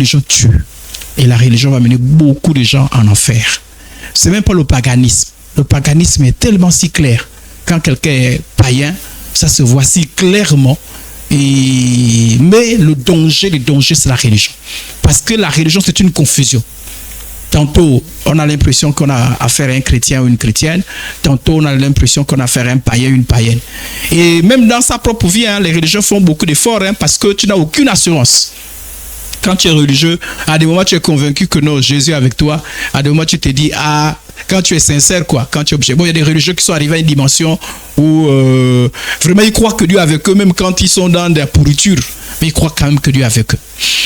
religion tue. Et la religion va mener beaucoup de gens en enfer. C'est même pas le paganisme. Le paganisme est tellement si clair. Quand quelqu'un est païen, ça se voit si clairement. Mais le danger, c'est la religion. Parce que la religion, c'est une confusion. Tantôt, on a l'impression qu'on a affaire à un chrétien ou une chrétienne. Tantôt, on a l'impression qu'on a affaire à un païen ou une païenne. Et même dans sa propre vie, les religions font beaucoup d'efforts parce que tu n'as aucune assurance. Quand tu es religieux, à des moments, tu es convaincu que non, Jésus est avec toi. À des moments, tu te dis, quand tu es sincère, quoi, quand tu es obligé. Bon, il y a des religieux qui sont arrivés à une dimension où vraiment ils croient que Dieu est avec eux, même quand ils sont dans des pourritures. Mais ils croient quand même que Dieu est avec eux.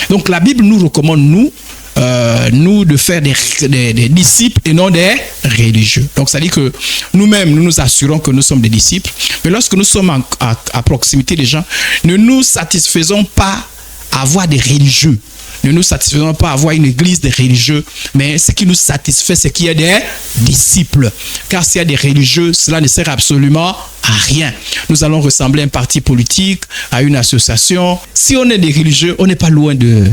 Donc la Bible nous recommande, nous de faire des disciples et non des religieux. Donc ça dit que nous-mêmes, nous nous assurons que nous sommes des disciples. Mais lorsque nous sommes à proximité des gens, ne nous satisfaisons pas à avoir des religieux. Ne nous satisfaisons pas à avoir une église de religieux, mais ce qui nous satisfait, c'est qu'il y a des disciples. Car s'il y a des religieux, cela ne sert absolument à rien. Nous allons ressembler à un parti politique, à une association. Si on est des religieux, on n'est pas loin de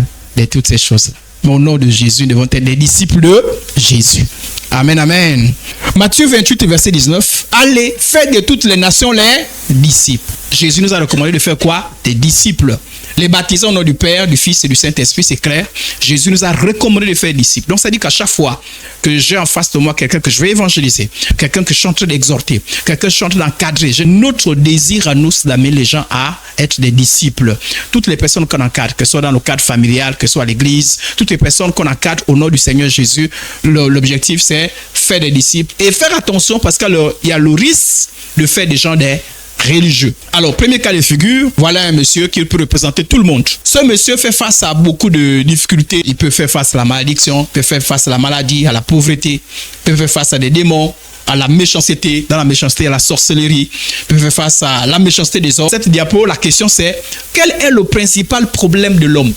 toutes ces choses. Mais au nom de Jésus, nous devons être des disciples de Jésus. Amen, amen. Matthieu 28, verset 19. Allez, faites de toutes les nations les disciples. Jésus nous a recommandé de faire quoi? Des disciples. Les baptisons au nom du Père, du Fils et du Saint-Esprit, c'est clair. Jésus nous a recommandé de faire des disciples. Donc ça dit qu'à chaque fois que j'ai en face de moi quelqu'un que je vais évangéliser, quelqu'un que je suis en train d'exhorter, quelqu'un que je suis en train d'encadrer, j'ai notre désir à nous d'amener les gens à être des disciples. Toutes les personnes qu'on encadre, que ce soit dans le cadre familial, que ce soit à l'église, toutes les personnes qu'on encadre au nom du Seigneur Jésus, l'objectif c'est faire des disciples et faire attention parce qu'il y a le risque de faire des gens des religieux. Alors, premier cas de figure, voilà un monsieur qui peut représenter tout le monde. Ce monsieur fait face à beaucoup de difficultés. Il peut faire face à la malédiction, peut faire face à la maladie, à la pauvreté, peut faire face à des démons, à la méchanceté, dans la méchanceté, à la sorcellerie, peut faire face à la méchanceté des hommes. Cette diapo, la question c'est, quel est le principal problème de l'homme?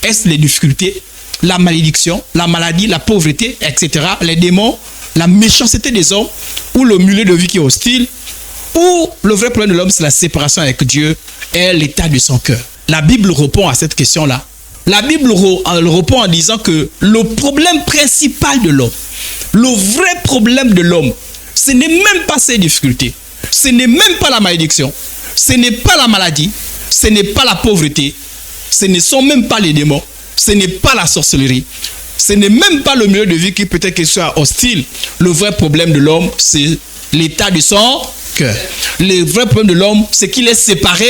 Est-ce les difficultés, la malédiction, la maladie, la pauvreté, etc., les démons, la méchanceté des hommes, ou le milieu de vie qui est hostile, ou le vrai problème de l'homme, c'est la séparation avec Dieu et l'état de son cœur? La Bible répond à cette question-là. La Bible répond en disant que le problème principal de l'homme, le vrai problème de l'homme, ce n'est même pas ses difficultés, ce n'est même pas la malédiction, ce n'est pas la maladie, ce n'est pas la pauvreté, ce ne sont même pas les démons, ce n'est pas la sorcellerie, ce n'est même pas le milieu de vie qui peut-être qu'il soit hostile. Le vrai problème de l'homme, c'est l'état de son cœur. Le vrai problème de l'homme, c'est qu'il est séparé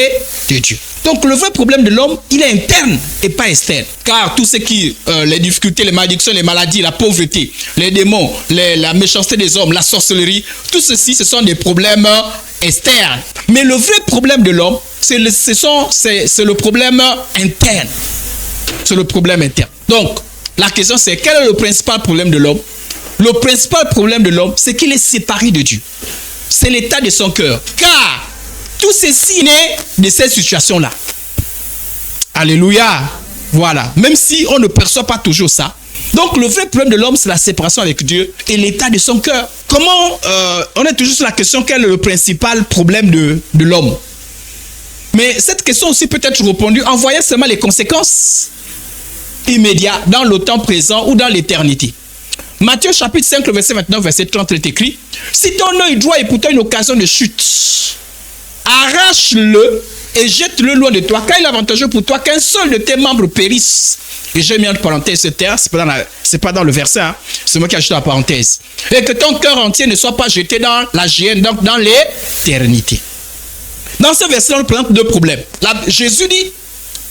de Dieu. Donc le vrai problème de l'homme, il est interne et pas externe. Car tout ce qui, les difficultés, les malédictions, les maladies, la pauvreté, les démons, la méchanceté des hommes, la sorcellerie, tout ceci, ce sont des problèmes externes. Mais le vrai problème de l'homme, c'est le problème interne. C'est le problème interne. Donc, la question c'est, quel est le principal problème de l'homme? Le principal problème de l'homme, c'est qu'il est séparé de Dieu. C'est l'état de son cœur. Car tout ceci naît de cette situation-là. Alléluia. Voilà. Même si on ne perçoit pas toujours ça. Donc le vrai problème de l'homme, c'est la séparation avec Dieu et l'état de son cœur. Comment on est toujours sur la question, quel est le principal problème de l'homme? Mais cette question aussi peut être répondue en voyant seulement les conséquences immédiates dans le temps présent ou dans l'éternité. Matthieu chapitre 5, verset 29, verset 30 est écrit: si ton œil droit est pourtant une occasion de chute, arrache-le et jette-le loin de toi, car il est avantageux pour toi qu'un seul de tes membres périsse. Et j'ai mis entre parenthèses ce terme, c'est pas dans le verset, hein, c'est moi qui ai ajouté la parenthèse. Et que ton cœur entier ne soit pas jeté dans la géhenne, donc dans l'éternité. Dans ce verset, on présente deux problèmes. Jésus dit,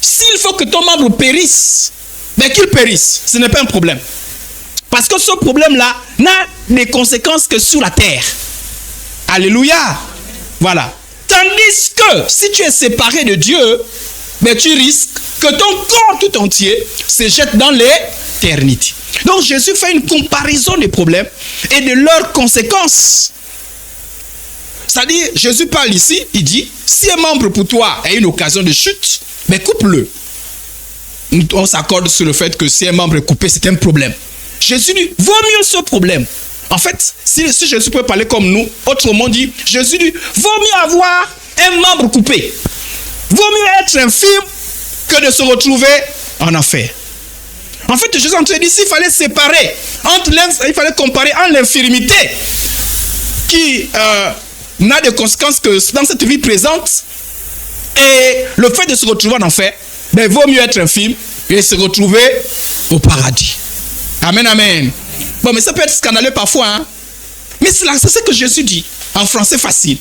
s'il faut que ton membre périsse, mais qu'il périsse, ce n'est pas un problème. Parce que ce problème-là n'a des conséquences que sur la terre. Alléluia. Voilà. Tandis que si tu es séparé de Dieu, mais tu risques que ton corps tout entier se jette dans l'éternité. Donc Jésus fait une comparaison des problèmes et de leurs conséquences. C'est-à-dire, Jésus parle ici, il dit, si un membre pour toi a une occasion de chute, mais coupe-le. On s'accorde sur le fait que si un membre est coupé, c'est un problème. Jésus dit, vaut mieux ce problème. En fait, si Jésus peut parler comme nous, autrement dit, Jésus dit, vaut mieux avoir un membre coupé. Vaut mieux être infirme que de se retrouver en enfer. En fait, Jésus est en train de dire s'il fallait séparer, il fallait comparer entre l'infirmité qui n'a de conséquences que dans cette vie présente et le fait de se retrouver en enfer, ben, vaut mieux être infirme et se retrouver au paradis. Amen, amen. Bon, mais ça peut être scandaleux parfois, hein? Mais c'est ce que Jésus dit, en français facile.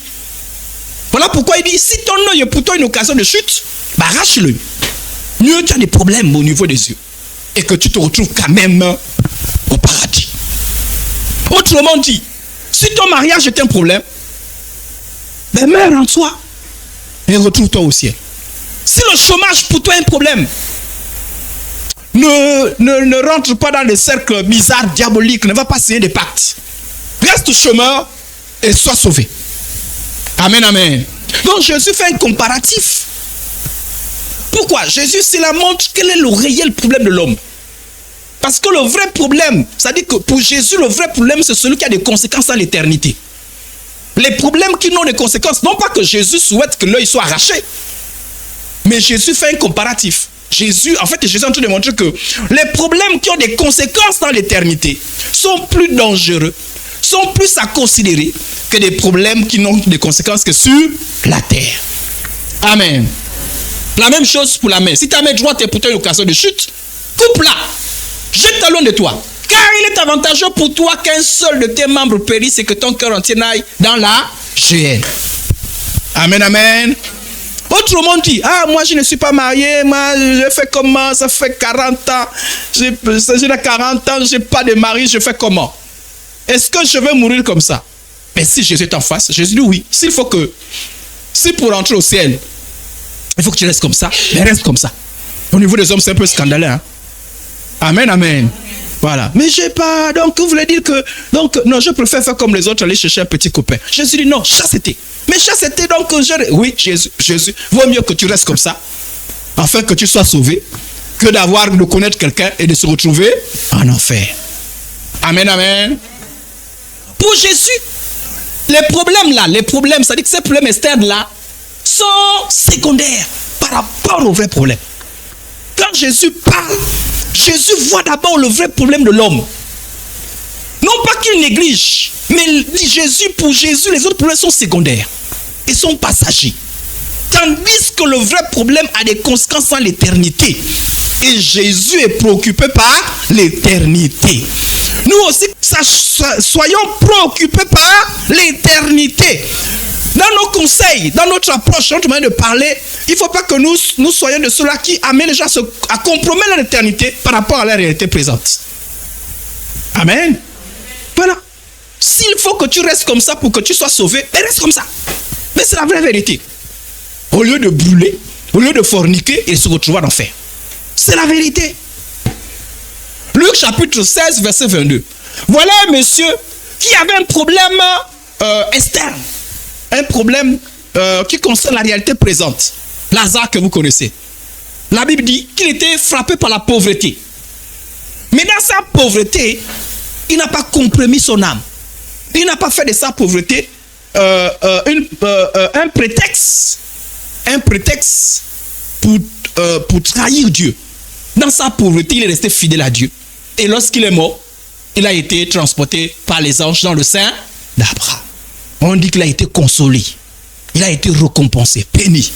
Voilà pourquoi il dit, si ton œil est pour toi une occasion de chute, bah, arrache-le. Mieux tu as des problèmes au niveau des yeux et que tu te retrouves quand même au paradis. Autrement dit, si ton mariage est un problème, ben meurs en toi et retrouve-toi au ciel. Si le chômage pour toi est un problème, ne rentre pas dans les cercles bizarres, diaboliques, ne va pas signer des pactes. Reste chômeur et sois sauvé. Amen, amen. Donc Jésus fait un comparatif. Pourquoi? Jésus, c'est la montre quel est le réel problème de l'homme. Parce que le vrai problème, c'est-à-dire que pour Jésus, le vrai problème, c'est celui qui a des conséquences dans l'éternité. Les problèmes qui n'ont des conséquences, non pas que Jésus souhaite que l'œil soit arraché, mais Jésus fait un comparatif. Jésus est en train de montrer que les problèmes qui ont des conséquences dans l'éternité sont plus dangereux, sont plus à considérer que des problèmes qui n'ont des conséquences que sur la terre. Amen. La même chose pour la main. Si ta main droite est pour toi une occasion de chute, coupe-la. Jette-la loin de toi. Car il est avantageux pour toi qu'un seul de tes membres périsse et que ton cœur entier n'aille dans la géhenne. Amen, amen. Autrement dit, moi je ne suis pas marié, moi je fais comment, ça fait 40 ans, j'ai 40 ans, je n'ai pas de mari, je fais comment? Est-ce que je vais mourir comme ça? Mais si Jésus est en face, Jésus dit oui. Si pour entrer au ciel, il faut que tu restes comme ça, mais reste comme ça. Au niveau des hommes, c'est un peu scandaleux. Hein? Amen, amen. Voilà. Mais j'ai pas. Donc, vous voulez dire que. Donc, non, je préfère faire comme les autres, aller chercher un petit copain. Jésus dit non, chasteté. Mais chasteté, donc, oui, Jésus, vaut mieux que tu restes comme ça, afin que tu sois sauvé, que de connaître quelqu'un et de se retrouver en enfer. Amen, amen. Pour Jésus, les problèmes, c'est-à-dire que ces problèmes externes-là, sont secondaires par rapport au vrai problème. Quand Jésus parle, Jésus voit d'abord le vrai problème de l'homme. Non pas qu'il néglige, mais pour Jésus, les autres problèmes sont secondaires et sont passagers. Tandis que le vrai problème a des conséquences dans l'éternité. Et Jésus est préoccupé par l'éternité. Nous aussi, soyons préoccupés par l'éternité. Dans nos conseils, dans notre approche, dans notre manière de parler, il ne faut pas que nous soyons de ceux-là qui amènent les gens à compromettre leur éternité par rapport à la réalité présente. Amen. Voilà. S'il faut que tu restes comme ça pour que tu sois sauvé, ben reste comme ça. Mais c'est la vraie vérité. Au lieu de brûler, au lieu de forniquer et se retrouver en enfer. C'est la vérité. Luc chapitre 16, verset 22. Voilà un monsieur qui avait un problème externe. Un problème qui concerne la réalité présente. Lazare que vous connaissez. La Bible dit qu'il était frappé par la pauvreté. Mais dans sa pauvreté, il n'a pas compromis son âme. Il n'a pas fait de sa pauvreté un prétexte. Un prétexte pour trahir Dieu. Dans sa pauvreté, il est resté fidèle à Dieu. Et lorsqu'il est mort, il a été transporté par les anges dans le sein d'Abraham. On dit qu'il a été consolé. Il a été récompensé, béni.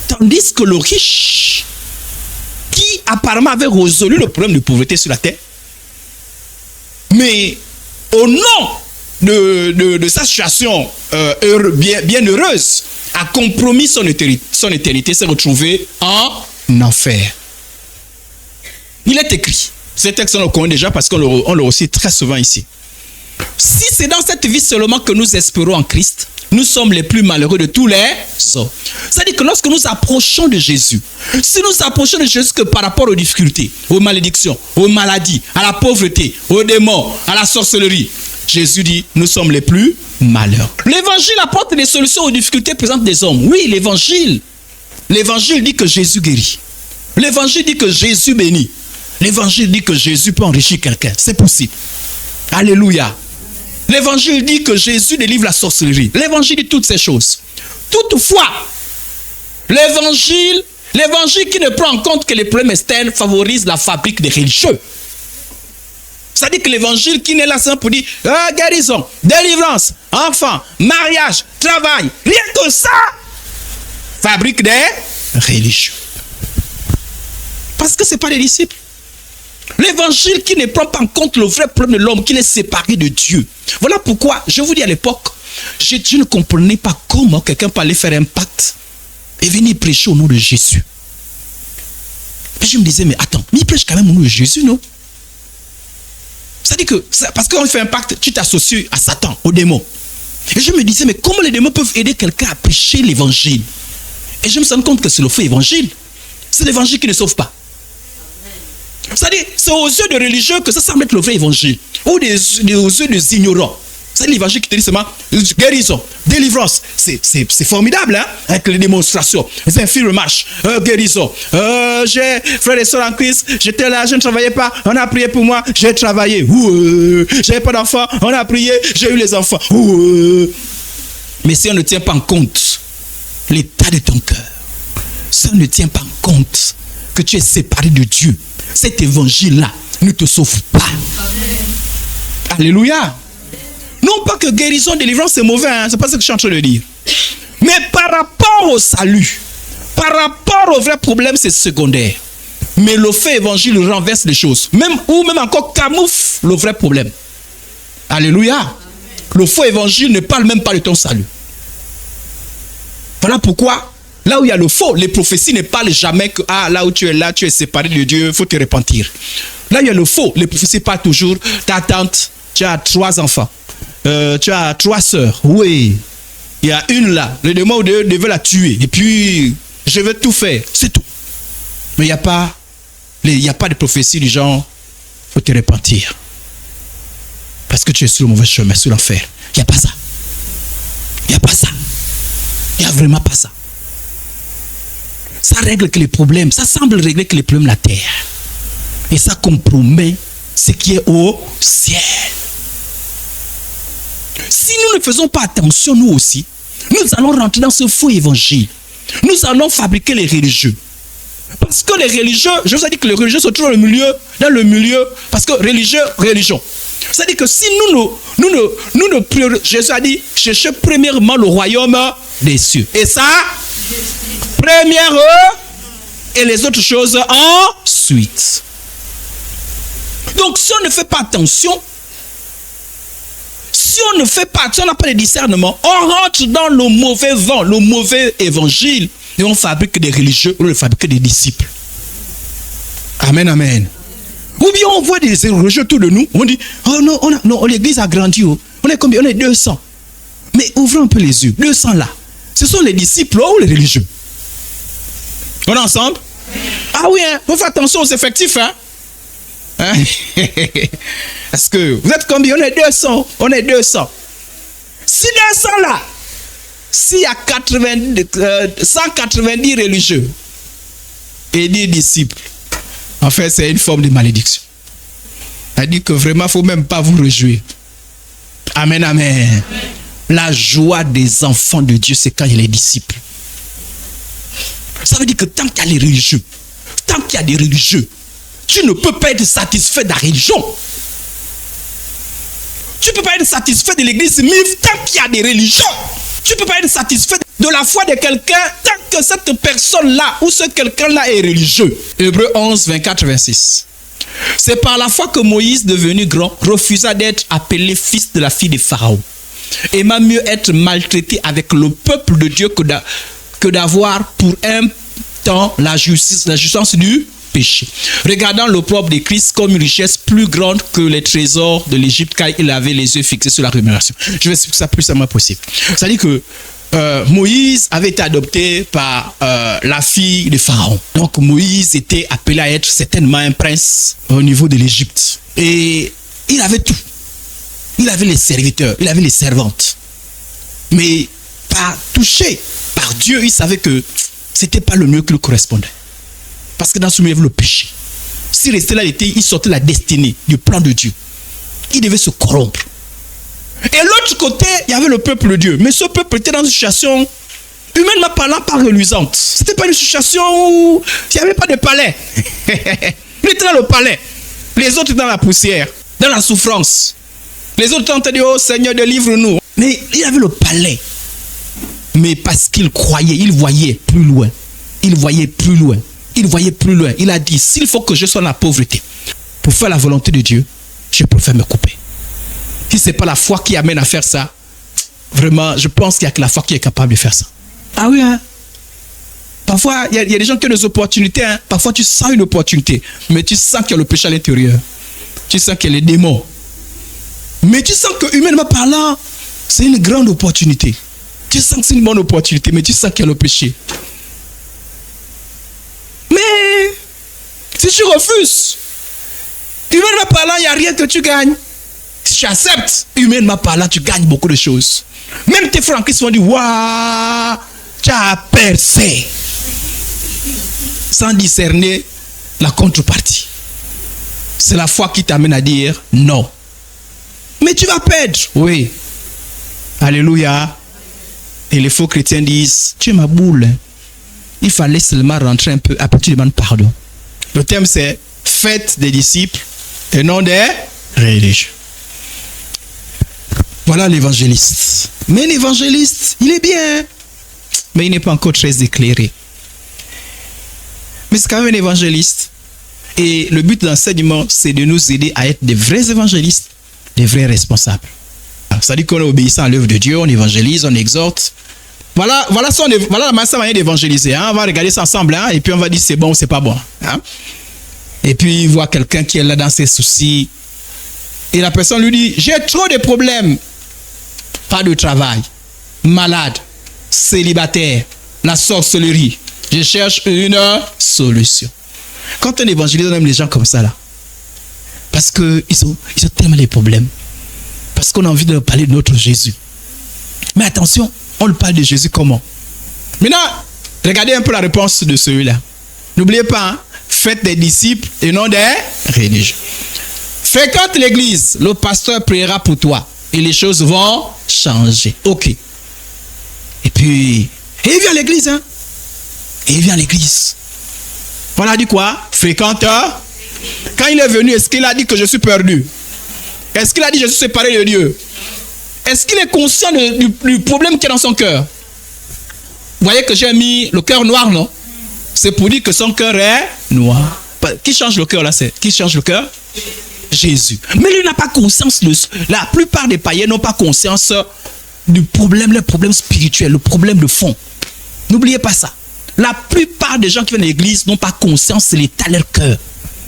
Tandis que le riche, qui apparemment avait résolu le problème de pauvreté sur la terre, mais au nom de sa situation bien heureuse, a compromis son éternité, s'est retrouvé en enfer. Il est écrit, ce texte on le connaît déjà parce qu'on le recite très souvent ici. Si c'est dans cette vie seulement que nous espérons en Christ, nous sommes les plus malheureux de tous les hommes. C'est-à-dire que lorsque nous approchons de Jésus, si nous approchons de Jésus que par rapport aux difficultés, aux malédictions, aux maladies, à la pauvreté, aux démons, à la sorcellerie, Jésus dit, nous sommes les plus malheureux. L'évangile apporte des solutions aux difficultés présentes des hommes. Oui, l'évangile dit que Jésus guérit. L'évangile dit que Jésus bénit. L'évangile dit que Jésus peut enrichir quelqu'un. C'est possible. Alléluia. L'évangile dit que Jésus délivre la sorcellerie. L'évangile dit toutes ces choses. Toutefois, l'évangile L'évangile qui ne prend en compte que les problèmes externes favorise la fabrique des religieux. C'est-à-dire que l'évangile qui n'est là seulement pour dire guérison, délivrance, enfant, mariage, travail, rien que ça fabrique des religieux. Parce que ce n'est pas des disciples. L'évangile qui ne prend pas en compte le vrai problème de l'homme, qu'il est séparé de Dieu. Voilà pourquoi, je vous dis à l'époque, je ne comprenais pas comment quelqu'un peut aller faire un pacte et venir prêcher au nom de Jésus. Puis je me disais, mais attends, mais il prêche quand même au nom de Jésus, non? C'est-à-dire que, parce qu'on fait un pacte, tu t'associes à Satan, au démon. Et je me disais, mais comment les démons peuvent aider quelqu'un à prêcher l'évangile? Et je me rends compte que c'est le faux évangile. C'est l'évangile qui ne sauve pas. C'est-à-dire, c'est aux yeux des religieux que ça semble être le vrai évangile. Ou aux yeux des ignorants. C'est l'évangile qui te dit seulement guérison, délivrance. C'est formidable, hein, avec les démonstrations. Les infirmes marchent, guérison. J'ai frère et soeur en Christ, j'étais là, je ne travaillais pas, on a prié pour moi, j'ai travaillé. J'avais pas d'enfants, on a prié, j'ai eu les enfants. Mais si on ne tient pas en compte l'état de ton cœur, si on ne tient pas en compte que tu es séparé de Dieu, cet évangile-là ne te sauve pas. Amen. Alléluia. Non pas que guérison, délivrance, c'est mauvais, hein? C'est pas ce que je suis en train de dire. Mais par rapport au salut, par rapport au vrai problème, c'est secondaire. Mais le fait évangile renverse les choses. Même encore camoufle le vrai problème. Alléluia. Le faux évangile ne parle même pas de ton salut. Voilà pourquoi, là où il y a le faux, les prophéties ne parlent jamais que là où tu es séparé de Dieu, il faut te repentir. Là où il y a le faux, les prophéties parlent toujours, ta tante, tu as 3 enfants. Tu as 3 sœurs. Oui. Il y a une là. Le démon devait la tuer. Et puis, je vais tout faire. C'est tout. Mais il n'y a pas de prophétie du genre, il faut te repentir. Parce que tu es sur le mauvais chemin, sur l'enfer. Il n'y a pas ça. Il n'y a pas ça. Il n'y a vraiment pas ça. Ça règle que les problèmes. Ça semble régler que les problèmes de la terre. Et ça compromet ce qui est au ciel. Si nous ne faisons pas attention, nous aussi, nous allons rentrer dans ce faux évangile. Nous allons fabriquer les religieux. Parce que les religieux, je vous ai dit que les religieux se trouvent dans le milieu, parce que religieux, religion. C'est-à-dire que si Jésus a dit, cherchez premièrement le royaume des cieux. Et ça, première, et les autres choses ensuite. Donc si on ne fait pas attention, si on ne fait pas, si on n'a pas de discernement, on rentre dans le mauvais vent, le mauvais évangile, et on fabrique des religieux, on fabrique des disciples. Amen, amen. Ou bien on voit des religieux autour de nous, on dit, oh non, l'église a grandi, on est combien? On est 200. Mais ouvrons un peu les yeux, 200 là, ce sont les disciples ou les religieux? On est ensemble? Ah oui, il faut faire attention aux effectifs, hein? Est-ce que vous êtes combien? On est 200. On est 200. Si 200 là, s'il y a 190 religieux et 10 disciples, en fait, c'est une forme de malédiction. C'est-à-dire que vraiment, il ne faut même pas vous réjouir. Amen, amen. La joie des enfants de Dieu, c'est quand il y a les disciples. Ça veut dire que tant qu'il y a les religieux, tant qu'il y a des religieux, tu ne peux pas être satisfait de la religion. Tu ne peux pas être satisfait de l'église tant qu'il y a des religions. Tu ne peux pas être satisfait de la foi de quelqu'un tant que cette personne-là ou ce quelqu'un-là est religieux. Hébreux 11, 24, 26. C'est par la foi que Moïse, devenu grand, refusa d'être appelé fils de la fille de Pharaon. Aima mieux être maltraité avec le peuple de Dieu que d'avoir pour un temps la jouissance du péché. Regardant l'opprobre de Christ comme une richesse plus grande que les trésors de l'Égypte, car il avait les yeux fixés sur la rémunération. Je vais expliquer ça plus simplement possible. C'est-à-dire que Moïse avait été adopté par la fille de Pharaon. Donc Moïse était appelé à être certainement un prince au niveau de l'Égypte. Et il avait tout. Il avait les serviteurs, il avait les servantes. Mais pas touché par Dieu, il savait que c'était pas le mieux qui lui correspondait. Parce que dans ce milieu, il y avait le péché. S'il restait là, il sortait la destinée, du plan de Dieu. Il devait se corrompre. Et l'autre côté, il y avait le peuple de Dieu. Mais ce peuple était dans une situation humainement parlant, pas reluisante. C'était pas une situation où il n'y avait pas de palais. Il était dans le palais. Les autres dans la poussière, dans la souffrance. Les autres ont dit, oh Seigneur, délivre-nous. Mais il avait le palais. Mais parce qu'il croyait, il voyait plus loin. Il voyait plus loin. Il voyait plus loin. Il a dit, s'il faut que je sois dans la pauvreté pour faire la volonté de Dieu, je préfère me couper. Si ce n'est pas la foi qui amène à faire ça, vraiment, je pense qu'il n'y a que la foi qui est capable de faire ça. Ah oui, hein? Parfois, il y a des gens qui ont des opportunités. Hein? Parfois, tu sens une opportunité, mais tu sens qu'il y a le péché à l'intérieur. Tu sens qu'il y a les démons. Mais tu sens que, humainement parlant, c'est une grande opportunité. Tu sens que c'est une bonne opportunité, mais tu sens qu'il y a le péché. Mais, si tu refuses, humainement parlant, il n'y a rien que tu gagnes. Si tu acceptes, humainement parlant, tu gagnes beaucoup de choses. Même tes frères en Christ vont dire, waouh, tu as percé. Sans discerner la contrepartie. C'est la foi qui t'amène à dire non. Mais tu vas perdre. Oui. Alléluia. Et les faux chrétiens disent, tu es ma boule. Il fallait seulement rentrer un peu. Après, tu demandes pardon. Le thème, c'est faites des disciples et non des religieux. Voilà l'évangéliste. Mais l'évangéliste, il est bien. Mais il n'est pas encore très éclairé. Mais c'est quand même un évangéliste. Et le but de l'enseignement, c'est de nous aider à être des vrais évangélistes, des vrais responsables. Ça dit qu'on est obéissant à l'œuvre de Dieu, on évangélise, on exhorte. Voilà la manière d'évangéliser. Hein. On va regarder ça ensemble, hein, et puis on va dire c'est bon ou c'est pas bon. Hein. Et puis il voit quelqu'un qui est là dans ses soucis. Et la personne lui dit, j'ai trop de problèmes. Pas de travail, malade, célibataire, la sorcellerie. Je cherche une solution. Quand on évangélise, on aime les gens comme ça là. Parce qu'ils ont tellement les problèmes. Parce qu'on a envie de leur parler de notre Jésus. Mais attention, on lui parle de Jésus comment? Maintenant, regardez un peu la réponse de celui-là. N'oubliez pas, hein, faites des disciples et non des religieux. Fréquente l'église, le pasteur priera pour toi. Et les choses vont changer. Ok. Et puis, il vient à l'église, hein? Et il vient à l'église. On a dit quoi? Fréquente. Quand il est venu, est-ce qu'il a dit que je suis perdu? Est-ce qu'il a dit je suis séparé de Dieu? Est-ce qu'il est conscient du problème qui est dans son cœur? Vous voyez que j'ai mis le cœur noir, non? C'est pour dire que son cœur est noir. Qui change le cœur là? Qui change le cœur? Jésus. Mais lui n'a pas conscience. La plupart des païens n'ont pas conscience du problème, le problème spirituel, le problème de fond. N'oubliez pas ça. La plupart des gens qui viennent à l'église n'ont pas conscience de l'état de leur cœur.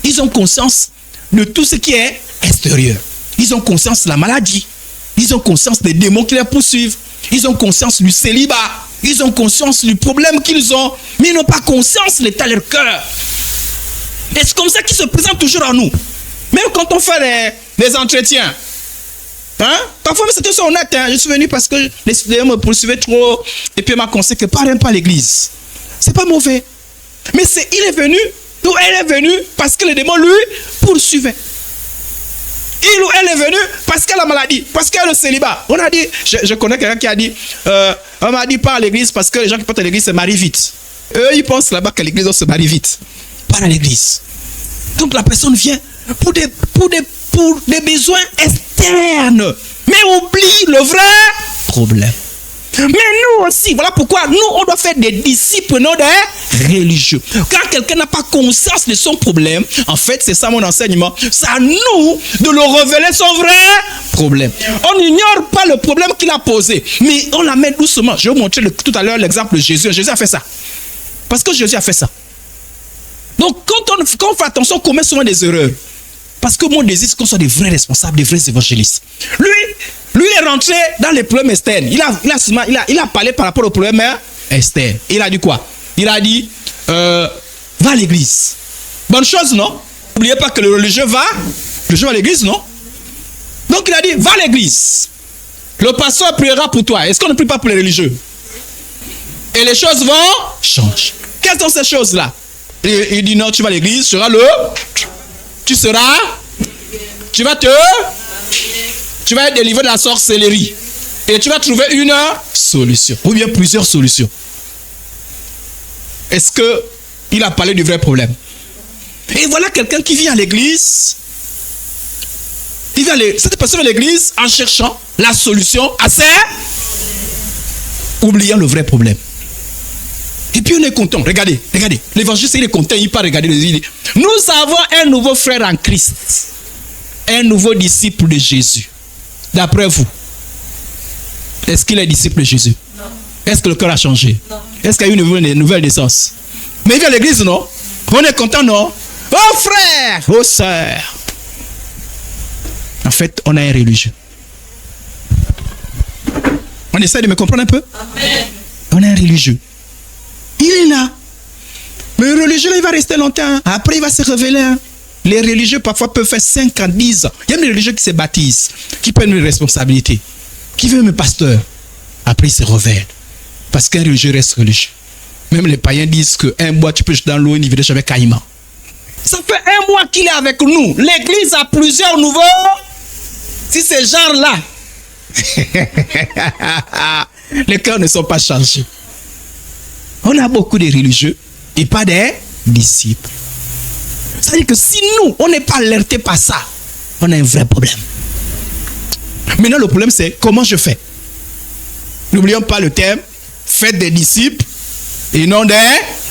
Ils ont conscience de tout ce qui est extérieur. Ils ont conscience de la maladie. Ils ont conscience des démons qui les poursuivent. Ils ont conscience du célibat. Ils ont conscience du problème qu'ils ont. Mais ils n'ont pas conscience de l'état de leur cœur. Et c'est comme ça qu'ils se présentent toujours à nous. Même quand on fait les entretiens. Hein? Parfois, c'était ça honnête. Hein? Je suis venu parce que les étudiants me poursuivaient trop. Et puis, il m'a conseillé que parle pas à l'église. C'est pas mauvais. Mais il est venu, ou elle est venue parce que les démons lui poursuivaient. Il ou elle est venu parce qu'elle a la maladie, parce qu'elle a le célibat. On a dit, je connais quelqu'un qui a dit, on m'a dit pas à l'église parce que les gens qui partent à l'église se marient vite. Eux, ils pensent là-bas qu'à l'église, on se marie vite. Pas à l'église. Donc la personne vient pour des besoins externes, mais oublie le vrai problème. Mais nous aussi, voilà pourquoi nous, on doit faire des disciples, non des religieux. Quand quelqu'un n'a pas conscience de son problème, en fait, c'est ça mon enseignement, c'est à nous de le révéler son vrai problème. On n'ignore pas le problème qu'il a posé, mais on l'amène doucement. Je vais vous montrer tout à l'heure l'exemple de Jésus. Jésus a fait ça. Parce que Jésus a fait ça. Donc, quand on fait attention, on commet souvent des erreurs. Parce que mon désir, c'est qu'on soit des vrais responsables, des vrais évangélistes. Lui est rentré dans les problèmes externes. Il a parlé par rapport aux problèmes externes. Il a dit quoi? Il a dit, va à l'église. Bonne chose, non? N'oubliez pas que le religieux va à l'église, non? Donc il a dit, va à l'église. Le pasteur priera pour toi. Est-ce qu'on ne prie pas pour les religieux? Et les choses vont changer. Quelles sont ces choses-là? Il dit, non, tu vas à l'église, tu vas être délivré de la sorcellerie. Et tu vas trouver une solution. Ou bien plusieurs solutions. est-ce qu'il a parlé du vrai problème? Et voilà quelqu'un qui vient à l'église. Cette personne à l'église en cherchant la solution à ses... oubliant le vrai problème. Et puis on est content. Regardez. L'évangéliste, il est content, il part regarder. Il dit, nous avons un nouveau frère en Christ. Un nouveau disciple de Jésus. D'après vous, est-ce qu'il est disciple de Jésus? Non. Est-ce que le cœur a changé? Non. Est-ce qu'il y a eu une nouvelle naissance? Mais il vient à l'église, non? On est content, non? Oh frère, oh sœur. En fait, on a un religieux. On essaie de me comprendre un peu? Amen. On a un religieux. Il est là. Mais le religieux, il va rester longtemps. Après, il va se révéler. Les religieux, parfois, peuvent faire 5 ans, 10 ans. Il y a des religieux qui se baptisent, qui prennent une responsabilité, qui veulent un pasteur. Après, ils se révèlent. Parce qu'un religieux reste religieux. Même les païens disent qu'un mois, tu peux jeter dans l'eau une village avec caïman. Ça fait 1 mois qu'il est avec nous. L'église a plusieurs nouveaux. Si ces gens-là, les cœurs ne sont pas changés. On a beaucoup de religieux et pas des disciples. C'est-à-dire que si nous, on n'est pas alertés par ça, on a un vrai problème. Maintenant, le problème, c'est comment je fais. N'oublions pas le thème, faites des disciples et non des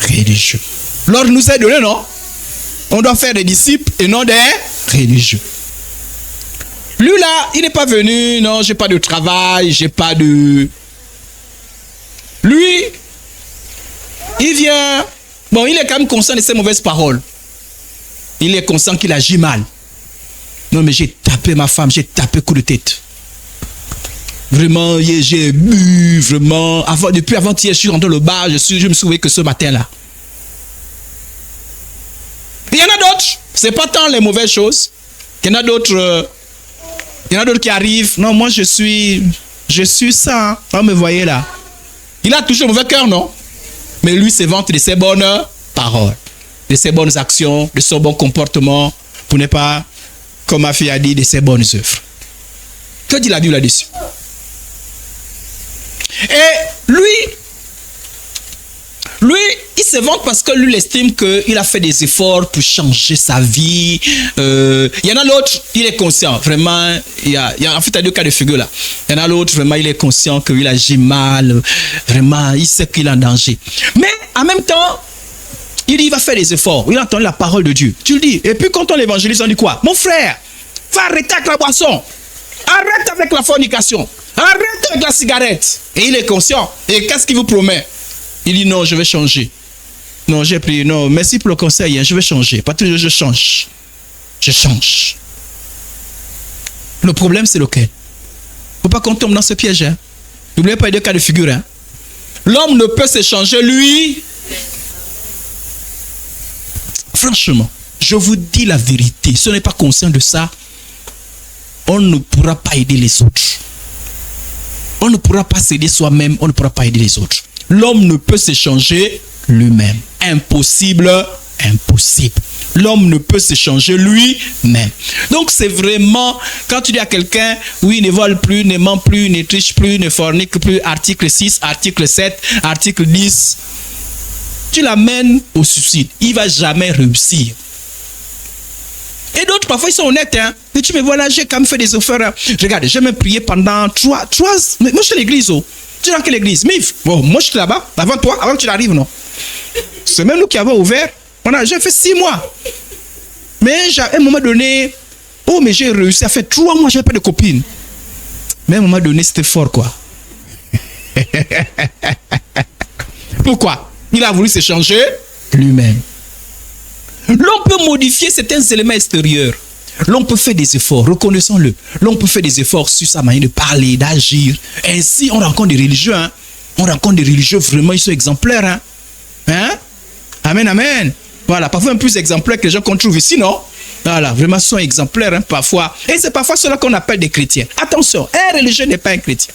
religieux. L'ordre nous est donné, non? On doit faire des disciples et non des religieux. Lui là, il n'est pas venu, non, j'ai pas de travail, j'ai pas de... Lui, il vient... Bon, il est quand même conscient de ses mauvaises paroles. Il est conscient qu'il agit mal. Non, mais j'ai tapé ma femme, j'ai tapé coup de tête. Vraiment, j'ai bu, vraiment. Depuis avant-hier, je suis rentré au bar, je me souviens que ce matin-là. Il y en a d'autres. C'est pas tant les mauvaises choses. Il y en a d'autres. Il y en a d'autres qui arrivent. Non, moi je suis ça. Vous me voyez là. Il a toujours le mauvais cœur, non? Mais lui se vante de ses bonnes paroles, de ses bonnes actions, de son bon comportement, pour ne pas, comme ma fille a dit, de ses bonnes œuvres. Que dit la Bible là-dessus? Et lui, il se vante parce que lui, il estime qu'il a fait des efforts pour changer sa vie. Il y en a l'autre, il est conscient. Vraiment, il y a en fait, il y a 2 cas de figure là. Il y en a l'autre, vraiment, il est conscient qu'il agit mal. Vraiment, il sait qu'il est en danger. Mais en même temps, il dit, il va faire des efforts. Il entend la parole de Dieu. Tu le dis. Et puis quand on l'évangélise, on dit quoi? Mon frère, va arrêter avec la boisson. Arrête avec la fornication. Arrête avec la cigarette. Et il est conscient. Et qu'est-ce qu'il vous promet? Il dit non, je vais changer. Non, j'ai pris. Non, merci pour le conseil. Hein, je vais changer. Parce que je change. Je change. Le problème, c'est lequel? Il ne faut pas qu'on tombe dans ce piège. Hein. N'oubliez pas les 2 cas de figure. Hein. L'homme ne peut se changer, lui. Franchement, je vous dis la vérité. Si on n'est pas conscient de ça, on ne pourra pas aider les autres. On ne pourra pas s'aider soi-même, on ne pourra pas aider les autres. L'homme ne peut se changer lui-même. Impossible, impossible. L'homme ne peut se changer lui-même. Donc c'est vraiment, quand tu dis à quelqu'un, oui, ne vole plus, ne ment plus, ne triche plus, ne fornique plus, article 6, article 7, article 10, tu l'amènes au suicide. Il ne va jamais réussir. Et d'autres, parfois, ils sont honnêtes. Hein. Mais tu me vois là, j'ai quand même fait des efforts. Hein. Regarde, j'ai même prié pendant 3... Mais moi, je suis à l'église. Oh. Tu es dans quelle église? Mif. Bon, moi, je suis là-bas. Avant toi, avant que tu arrives, non? C'est même nous qui avons ouvert. J'ai fait 6 mois. Mais à un moment donné... Oh, mais j'ai réussi à faire 3 mois, je n'avais pas de copine. Mais à un moment donné, c'était fort, quoi. Pourquoi? Il a voulu se changer lui-même. L'on peut modifier certains éléments extérieurs. L'on peut faire des efforts, reconnaissons-le. L'on peut faire des efforts sur sa manière de parler, d'agir. Ainsi, on rencontre des religieux. Hein? On rencontre des religieux, vraiment, ils sont exemplaires. Hein? Hein? Amen, amen. Voilà, parfois un peu plus exemplaires que les gens qu'on trouve ici, non? Voilà, vraiment, ils sont exemplaires, hein, parfois. Et c'est parfois ceux-là qu'on appelle des chrétiens. Attention, un religieux n'est pas un chrétien.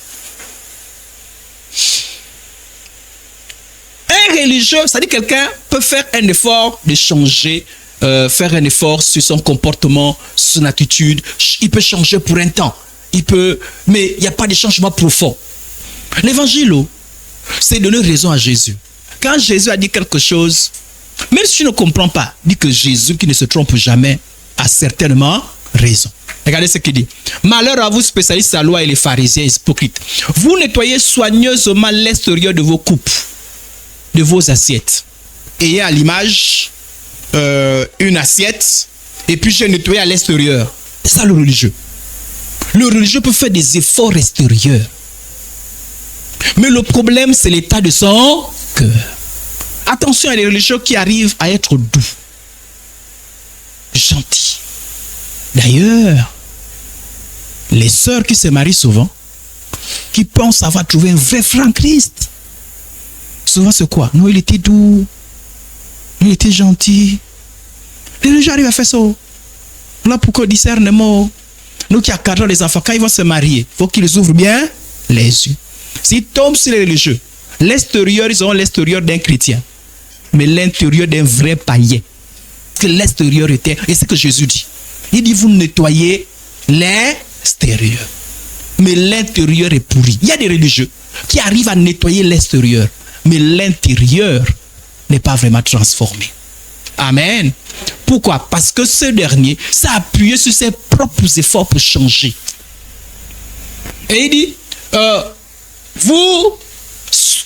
Un religieux, c'est-à-dire quelqu'un peut faire un effort de changer, faire un effort sur son comportement, sur son attitude. Il peut changer pour un temps. Mais il n'y a pas de changement profond. L'évangile, c'est donner raison à Jésus. Quand Jésus a dit quelque chose, même si tu ne comprends pas, dis que Jésus qui ne se trompe jamais a certainement raison. Regardez ce qu'il dit. Malheur à vous, spécialistes de la loi et les pharisiens hypocrites. Vous nettoyez soigneusement l'extérieur de vos coupes, de vos assiettes. Ayez à l'image une assiette et puis j'ai nettoyé à l'extérieur. C'est ça le religieux. Le religieux peut faire des efforts extérieurs. Mais le problème, c'est l'état de son cœur. Attention à les religieux qui arrivent à être doux, gentils. D'ailleurs, les sœurs qui se marient souvent, qui pensent avoir trouvé un vrai frère en Christ, souvent c'est quoi? Non, il était doux, il était gentil. Les religieux arrivent à faire ça. Là, pourquoi on discerne les mots? Nous qui encadrons les enfants, quand ils vont se marier, il faut qu'ils ouvrent bien les yeux. S'ils tombent sur les religieux, l'extérieur, ils auront l'extérieur d'un chrétien, mais l'intérieur d'un vrai païen. Que l'extérieur était, et c'est ce que Jésus dit. Il dit, vous nettoyez l'extérieur, mais l'intérieur est pourri. Il y a des religieux qui arrivent à nettoyer l'extérieur, mais l'intérieur n'est pas vraiment transformé. Amen. Pourquoi? Parce que ce dernier s'est appuyé sur ses propres efforts pour changer. Et il dit, vous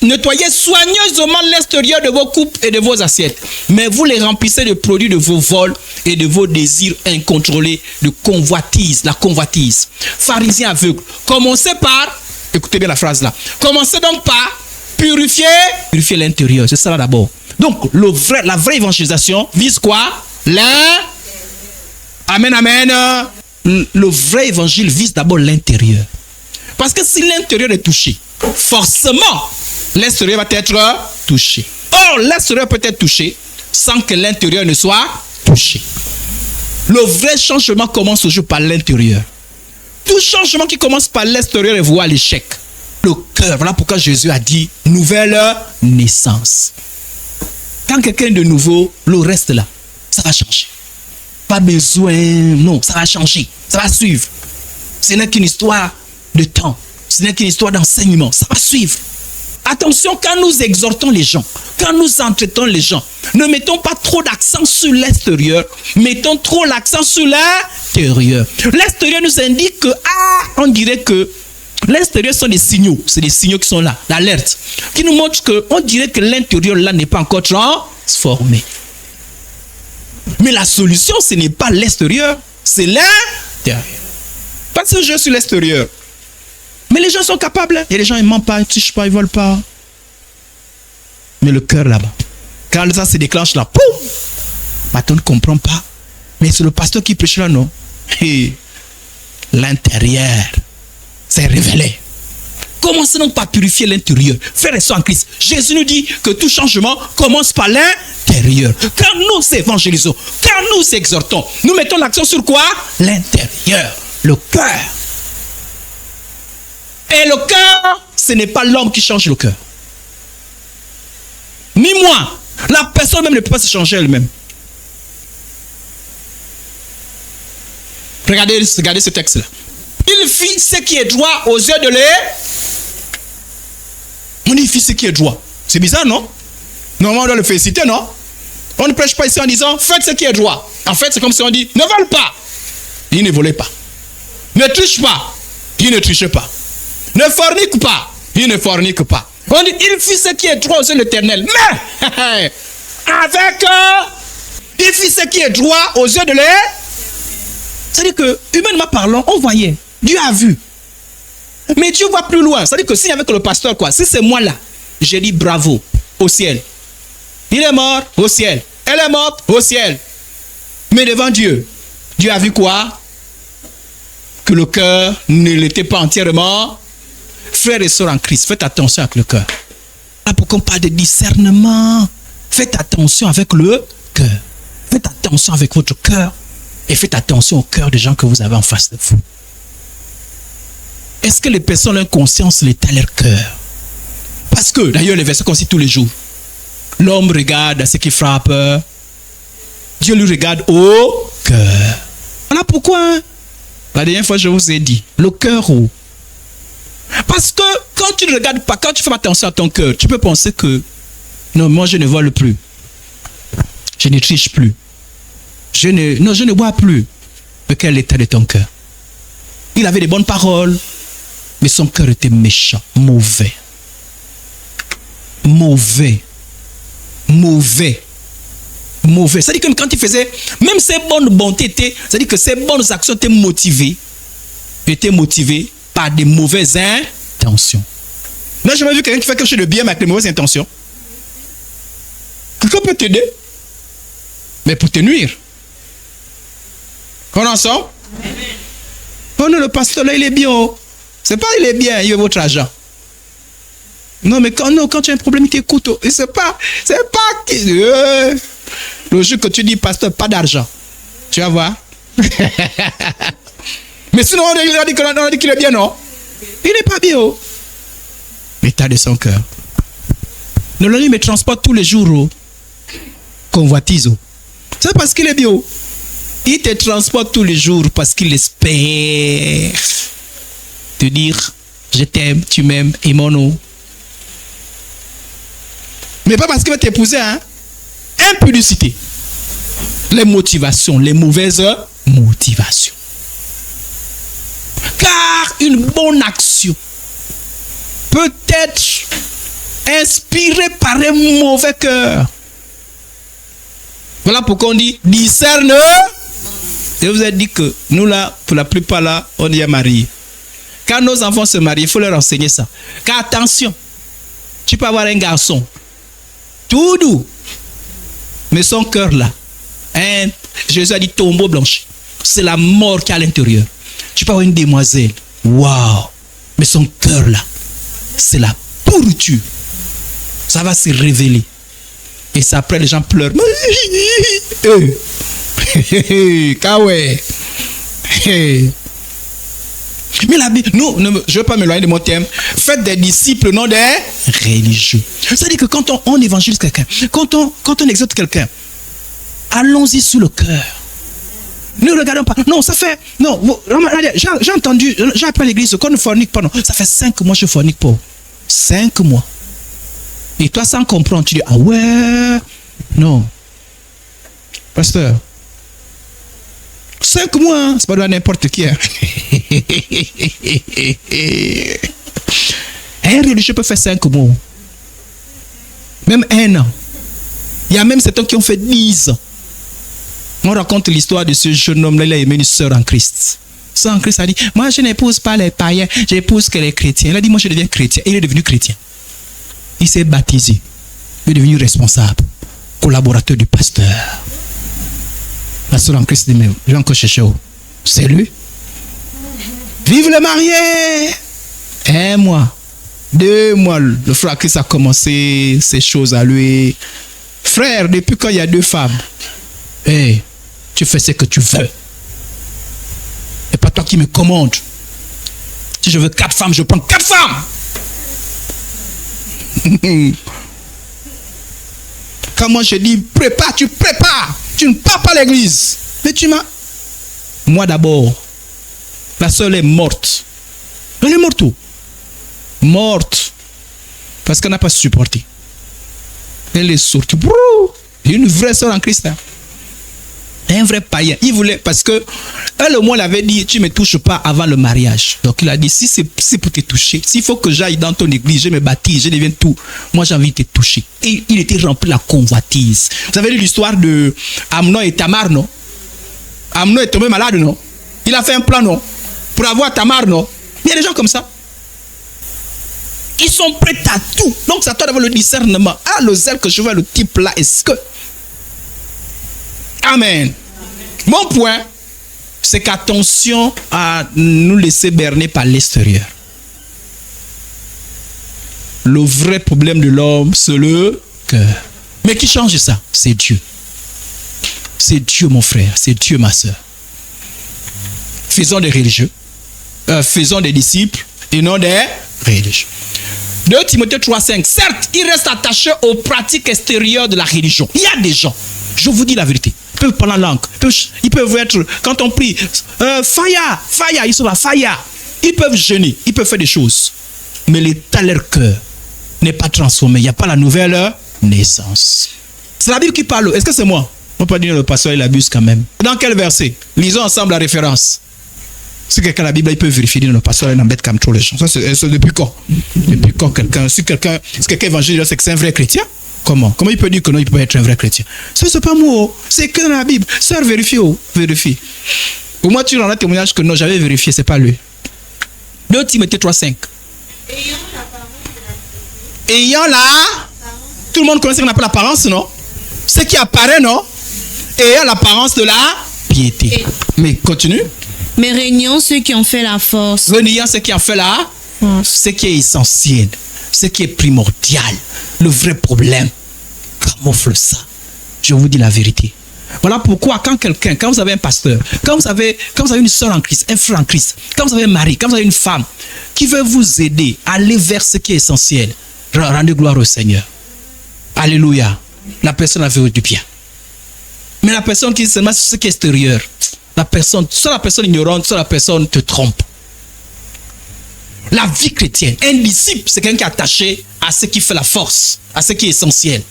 nettoyez soigneusement l'extérieur de vos coupes et de vos assiettes, mais vous les remplissez de produits de vos vols et de vos désirs incontrôlés de convoitise, la convoitise. Pharisiens aveugles, commencez par, écoutez bien la phrase là, commencez donc par purifier l'intérieur, c'est ça là d'abord. Donc la vraie évangélisation vise quoi? Amen, amen. Le vrai évangile vise d'abord l'intérieur. Parce que si l'intérieur est touché, forcément, l'extérieur va être touché. Or, l'extérieur peut être touché sans que l'intérieur ne soit touché. Le vrai changement commence toujours par l'intérieur. Tout changement qui commence par l'extérieur est voué à l'échec. Le cœur, voilà pourquoi Jésus a dit nouvelle naissance. Quand quelqu'un est de nouveau, le reste là, ça va changer. Pas besoin, non, ça va changer, ça va suivre. Ce n'est qu'une histoire de temps, ce n'est qu'une histoire d'enseignement, ça va suivre. Attention, quand nous exhortons les gens, quand nous entretons les gens, ne mettons pas trop d'accent sur l'extérieur, mettons trop l'accent sur l'intérieur. L'extérieur nous indique que, on dirait que l'extérieur sont des signaux, c'est des signaux qui sont là, l'alerte, qui nous montrent que, on dirait que l'intérieur là n'est pas encore transformé. Mais la solution, ce n'est pas l'extérieur, c'est l'intérieur. Pas ce jeu sur l'extérieur. Mais les gens sont capables. Et les gens, ils ne mentent pas, ils ne trichent pas, ils ne volent pas. Mais le cœur là-bas, quand ça se déclenche là, poum! Maintenant, on ne comprend pas. Mais c'est le pasteur qui prêche là, non? Et l'intérieur s'est révélé. Commencez donc par purifier l'intérieur. Frères et sœurs en Christ, Jésus nous dit que tout changement commence par l'intérieur. Quand nous évangélisons, quand nous exhortons, nous mettons l'accent sur quoi? L'intérieur, le cœur. Et le cœur, ce n'est pas l'homme qui change le cœur. Ni moi. La personne même ne peut pas se changer elle-même. Regardez ce texte-là. Il fit ce qui est droit aux yeux de l'homme. On dit, il fit ce qui est droit. C'est bizarre, non? Normalement, on doit le féliciter, non? On ne prêche pas ici en disant, faites ce qui est droit. En fait, c'est comme si on dit, ne vole pas. Il ne volait pas. Ne triche pas. Il ne trichait pas. Ne fornique pas. Il ne fornique pas. On dit, il fit ce qui est droit aux yeux de l'Éternel. Mais, il fit ce qui est droit aux yeux de l'Éternel. C'est-à-dire que, humainement parlant, on voyait. Dieu a vu. Mais Dieu va plus loin. C'est-à-dire que s'il y avait que le pasteur, quoi, si c'est moi là, j'ai dit bravo au ciel. Il est mort au ciel. Elle est morte au ciel. Mais devant Dieu, Dieu a vu quoi? Que le cœur ne l'était pas entièrement. Frères et sœurs en Christ, faites attention avec le cœur. Là, pourquoi on parle de discernement? Faites attention avec le cœur. Faites attention avec votre cœur. Et faites attention au cœur des gens que vous avez en face de vous. Est-ce que les personnes ont conscience de l'état de leur cœur? Parce que, d'ailleurs, les versets qu'on cite tous les jours. L'homme regarde à ce qui frappe. Dieu lui regarde au cœur. Voilà pourquoi, la dernière fois, je vous ai dit, le cœur où? Parce que quand tu ne regardes pas, quand tu fais attention à ton cœur, tu peux penser que Non, moi je ne vole plus. Je ne triche plus. Je ne bois plus. Mais quel est l'état de ton cœur? Il avait des bonnes paroles, mais son cœur était méchant, mauvais. Mauvais. Mauvais. Mauvais. C'est-à-dire que quand il faisait, même ses bonnes bontés étaient, c'est-à-dire que ses bonnes actions étaient motivées par des mauvaises intentions. Là, j'ai jamais vu quelqu'un qui fait quelque chose de bien mais avec des mauvaises intentions. Quelqu'un peut t'aider, mais pour te nuire. Qu'on en sort? Oh non, le pasteur là, il est bien. C'est pas il est bien, il veut votre argent. Non, mais quand tu as un problème, il t'écoute. Et c'est pas. Le jour que tu dis, pasteur, pas d'argent. Tu vas voir. Mais sinon, on a dit qu'il est bien, non? Il n'est pas bien. L'état de son cœur. Le lundi me transporte tous les jours. Convoitise. C'est parce qu'il est bien. Il te transporte tous les jours parce qu'il espère te dire, je t'aime, tu m'aimes, aimons-nous. Mais pas parce qu'il va t'épouser, hein? Impudicité. Les motivations, les mauvaises motivations. Car une bonne action peut être inspirée par un mauvais cœur. Voilà pourquoi on dit discerne. Je vous ai dit que nous là, pour la plupart là, on y est mariés. Quand nos enfants se marient, il faut leur enseigner ça. Car attention, tu peux avoir un garçon tout doux, mais son cœur là, Jésus a dit tombeau blanchi. C'est la mort qui est à l'intérieur. Tu peux avoir une demoiselle, waouh, mais son cœur là, c'est la pourriture. Ça va se révéler. Et ça, après, les gens pleurent. Kawe. Mais la Bible, je ne veux pas m'éloigner de mon thème. Faites des disciples, non des religieux. C'est-à-dire que quand on évangélise quelqu'un, quand on exhorte quelqu'un, allons-y sous le cœur. Ne regardons pas. Non, ça fait. Non, j'ai entendu, j'ai appris à l'église qu'on ne fornique pas. Non, ça fait 5 mois que je ne fornique pas. 5 mois. Et toi, sans comprendre, tu dis, ah ouais, non. Pasteur, 5 mois, hein, c'est pas de n'importe qui. Hein. Un religieux peut faire 5 mois. Même 1 an. Il y a même certains qui ont fait 10 ans. On raconte l'histoire de ce jeune homme-là, il a aimé une sœur en Christ. Sœur en Christ a dit, moi je n'épouse pas les païens, j'épouse que les chrétiens. Il a dit, moi je deviens chrétien. Et il est devenu chrétien. Il s'est baptisé. Il est devenu responsable, collaborateur du pasteur. La sœur en Christ dit, mais je vais encore chercher où? C'est lui. Vive le marié! 1 mois, 2 mois, le frère Christ a commencé ces choses à lui. Frère, depuis quand il y a 2 femmes, hey, tu fais ce que tu veux. Et pas toi qui me commande. Si je veux 4 femmes, je prends 4 femmes. Quand moi je dis prépare, tu prépares. Tu ne pars pas à l'église. Mais tu m'as. Moi d'abord, la sœur est morte. Elle est morte où? Morte. Parce qu'elle n'a pas supporté. Elle est sortie. Une vraie sœur en Christ. Hein. Un vrai païen. Il voulait, parce que elle au moins l'avait dit, tu ne me touches pas avant le mariage. Donc il a dit, si c'est pour te toucher, s'il faut que j'aille dans ton église, je me baptise, je deviens tout, moi j'ai envie de te toucher. Et il était rempli de la convoitise. Vous avez lu l'histoire de Amnon et Tamar, non? Amnon est tombé malade, non? Il a fait un plan, non? Pour avoir Tamar, non? Il y a des gens comme ça. Ils sont prêts à tout. Donc ça doit avoir le discernement. Ah, le zèle que je vois, le type là, est-ce que... Amen. Mon point, c'est qu'attention à nous laisser berner par l'extérieur. Le vrai problème de l'homme, c'est le cœur. Mais qui change ça? C'est Dieu. C'est Dieu, mon frère. C'est Dieu, ma soeur. Faisons des religieux. Faisons des disciples et non des religieux. 2 Timothée 3,5. Certes, il reste attaché aux pratiques extérieures de la religion. Il y a des gens, je vous dis la vérité, ils peuvent parler en langue. Ils peuvent être, quand on prie, fire, ils sont là, fire. Ils peuvent jeûner, ils peuvent faire des choses. Mais l'état de leur cœur n'est pas transformé. Il n'y a pas la nouvelle naissance. C'est la Bible qui parle. Est-ce que c'est moi? On peut pas dire le pasteur il abuse quand même. Dans quel verset? Lisons ensemble la référence. Si quelqu'un a la Bible, il peut vérifier le pasteur, il embête comme trop les gens. Ça, c'est depuis quand? Depuis quand quelqu'un, si quelqu'un évangélise, c'est que c'est un vrai chrétien? Comment il peut dire que non, il peut pas être un vrai chrétien? C'est pas moi, c'est que dans la Bible. Sœur, vérifie, vérifie. Au moins, tu rends un témoignage que non, j'avais vérifié, c'est pas lui. 2 Timothée 3,5. Ayant la... Tout le monde connaît ce qu'on appelle l'apparence, non? Ce qui apparaît, non? Ayant l'apparence de la piété. Mais continue. Mais régnant ceux qui ont fait la force. Reniant ce qui en fait là, ce qui est essentiel, ce qui est primordial, le vrai problème. Camoufle ça. Je vous dis la vérité. Voilà pourquoi quand vous avez un pasteur, quand vous avez une soeur en Christ, un frère en Christ, quand vous avez un mari, quand vous avez une femme qui veut vous aider à aller vers ce qui est essentiel, rendez gloire au Seigneur. Alléluia. La personne a fait du bien. Mais la personne qui seulement sur ce qui est extérieur, soit la personne ignorante, soit la personne te trompe. La vie chrétienne, un disciple, c'est quelqu'un qui est attaché à ce qui fait la force, à ce qui est essentiel.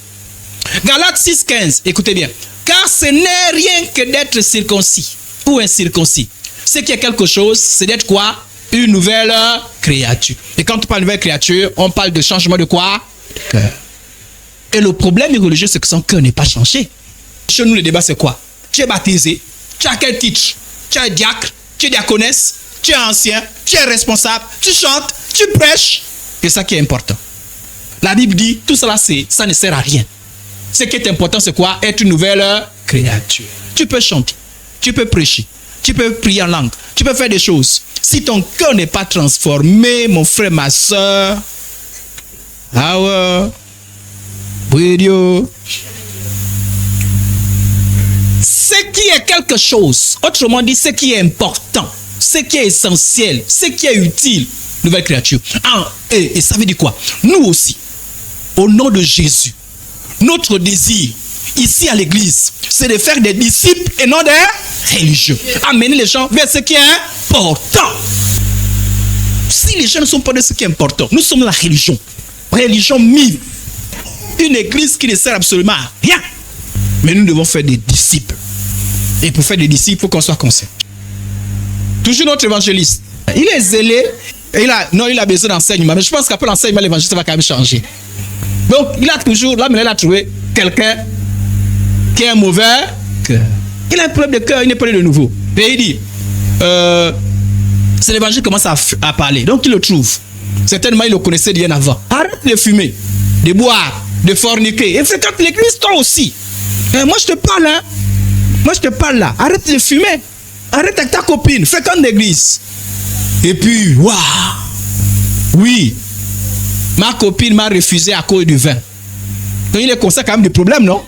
Galates 6,15, écoutez bien. Car ce n'est rien que d'être circoncis ou incirconcis. Ce qui est quelque chose, c'est d'être quoi? Une nouvelle créature. Et quand on parle de nouvelle créature, on parle de changement de quoi? De cœur. Et le problème religieux, c'est que son cœur n'est pas changé. Chez nous, le débat, c'est quoi? Tu es baptisé. Tu as quel titre? Tu es diacre, tu es diaconesse, tu es ancien, tu es responsable, tu chantes, tu prêches. C'est ça qui est important. La Bible dit, tout cela, ça ne sert à rien. Ce qui est important, c'est quoi? Être une nouvelle créature. Tu peux chanter, tu peux prêcher, tu peux prier en langue, tu peux faire des choses. Si ton cœur n'est pas transformé, mon frère, ma soeur, ce qui est quelque chose, autrement dit, ce qui est important, ce qui est essentiel, ce qui est utile, nouvelle créature. Et ça veut dire quoi? Nous aussi, au nom de Jésus, notre désir, ici à l'église, c'est de faire des disciples et non des religieux. Amener les gens vers ce qui est important. Si les gens ne sont pas de ce qui est important, nous sommes la religion. Religion mime. Une église qui ne sert absolument à rien. Mais nous devons faire des disciples. Et pour faire des disciples, il faut qu'on soit conscient. Toujours notre évangéliste. Il est zélé. Et il a besoin d'enseignement. Mais je pense qu'après l'enseignement, l'évangéliste va quand même changer. Donc, il a toujours, là, mais il a trouvé quelqu'un qui a un mauvais cœur. Il a un problème de cœur, il n'est pas né de nouveau. Et il dit, c'est l'évangile qui commence à parler. Donc, il le trouve. Certainement, il le connaissait bien avant. Arrête de fumer, de boire, de forniquer. Et fréquente l'église, toi aussi. Moi, je te parle, hein. Moi, je te parle là. Arrête de fumer. Arrête avec ta copine. Fréquente l'église. Et puis, waouh. Oui. Ma copine m'a refusé à cause du vin. Donc, il est conscient quand même du problème, non?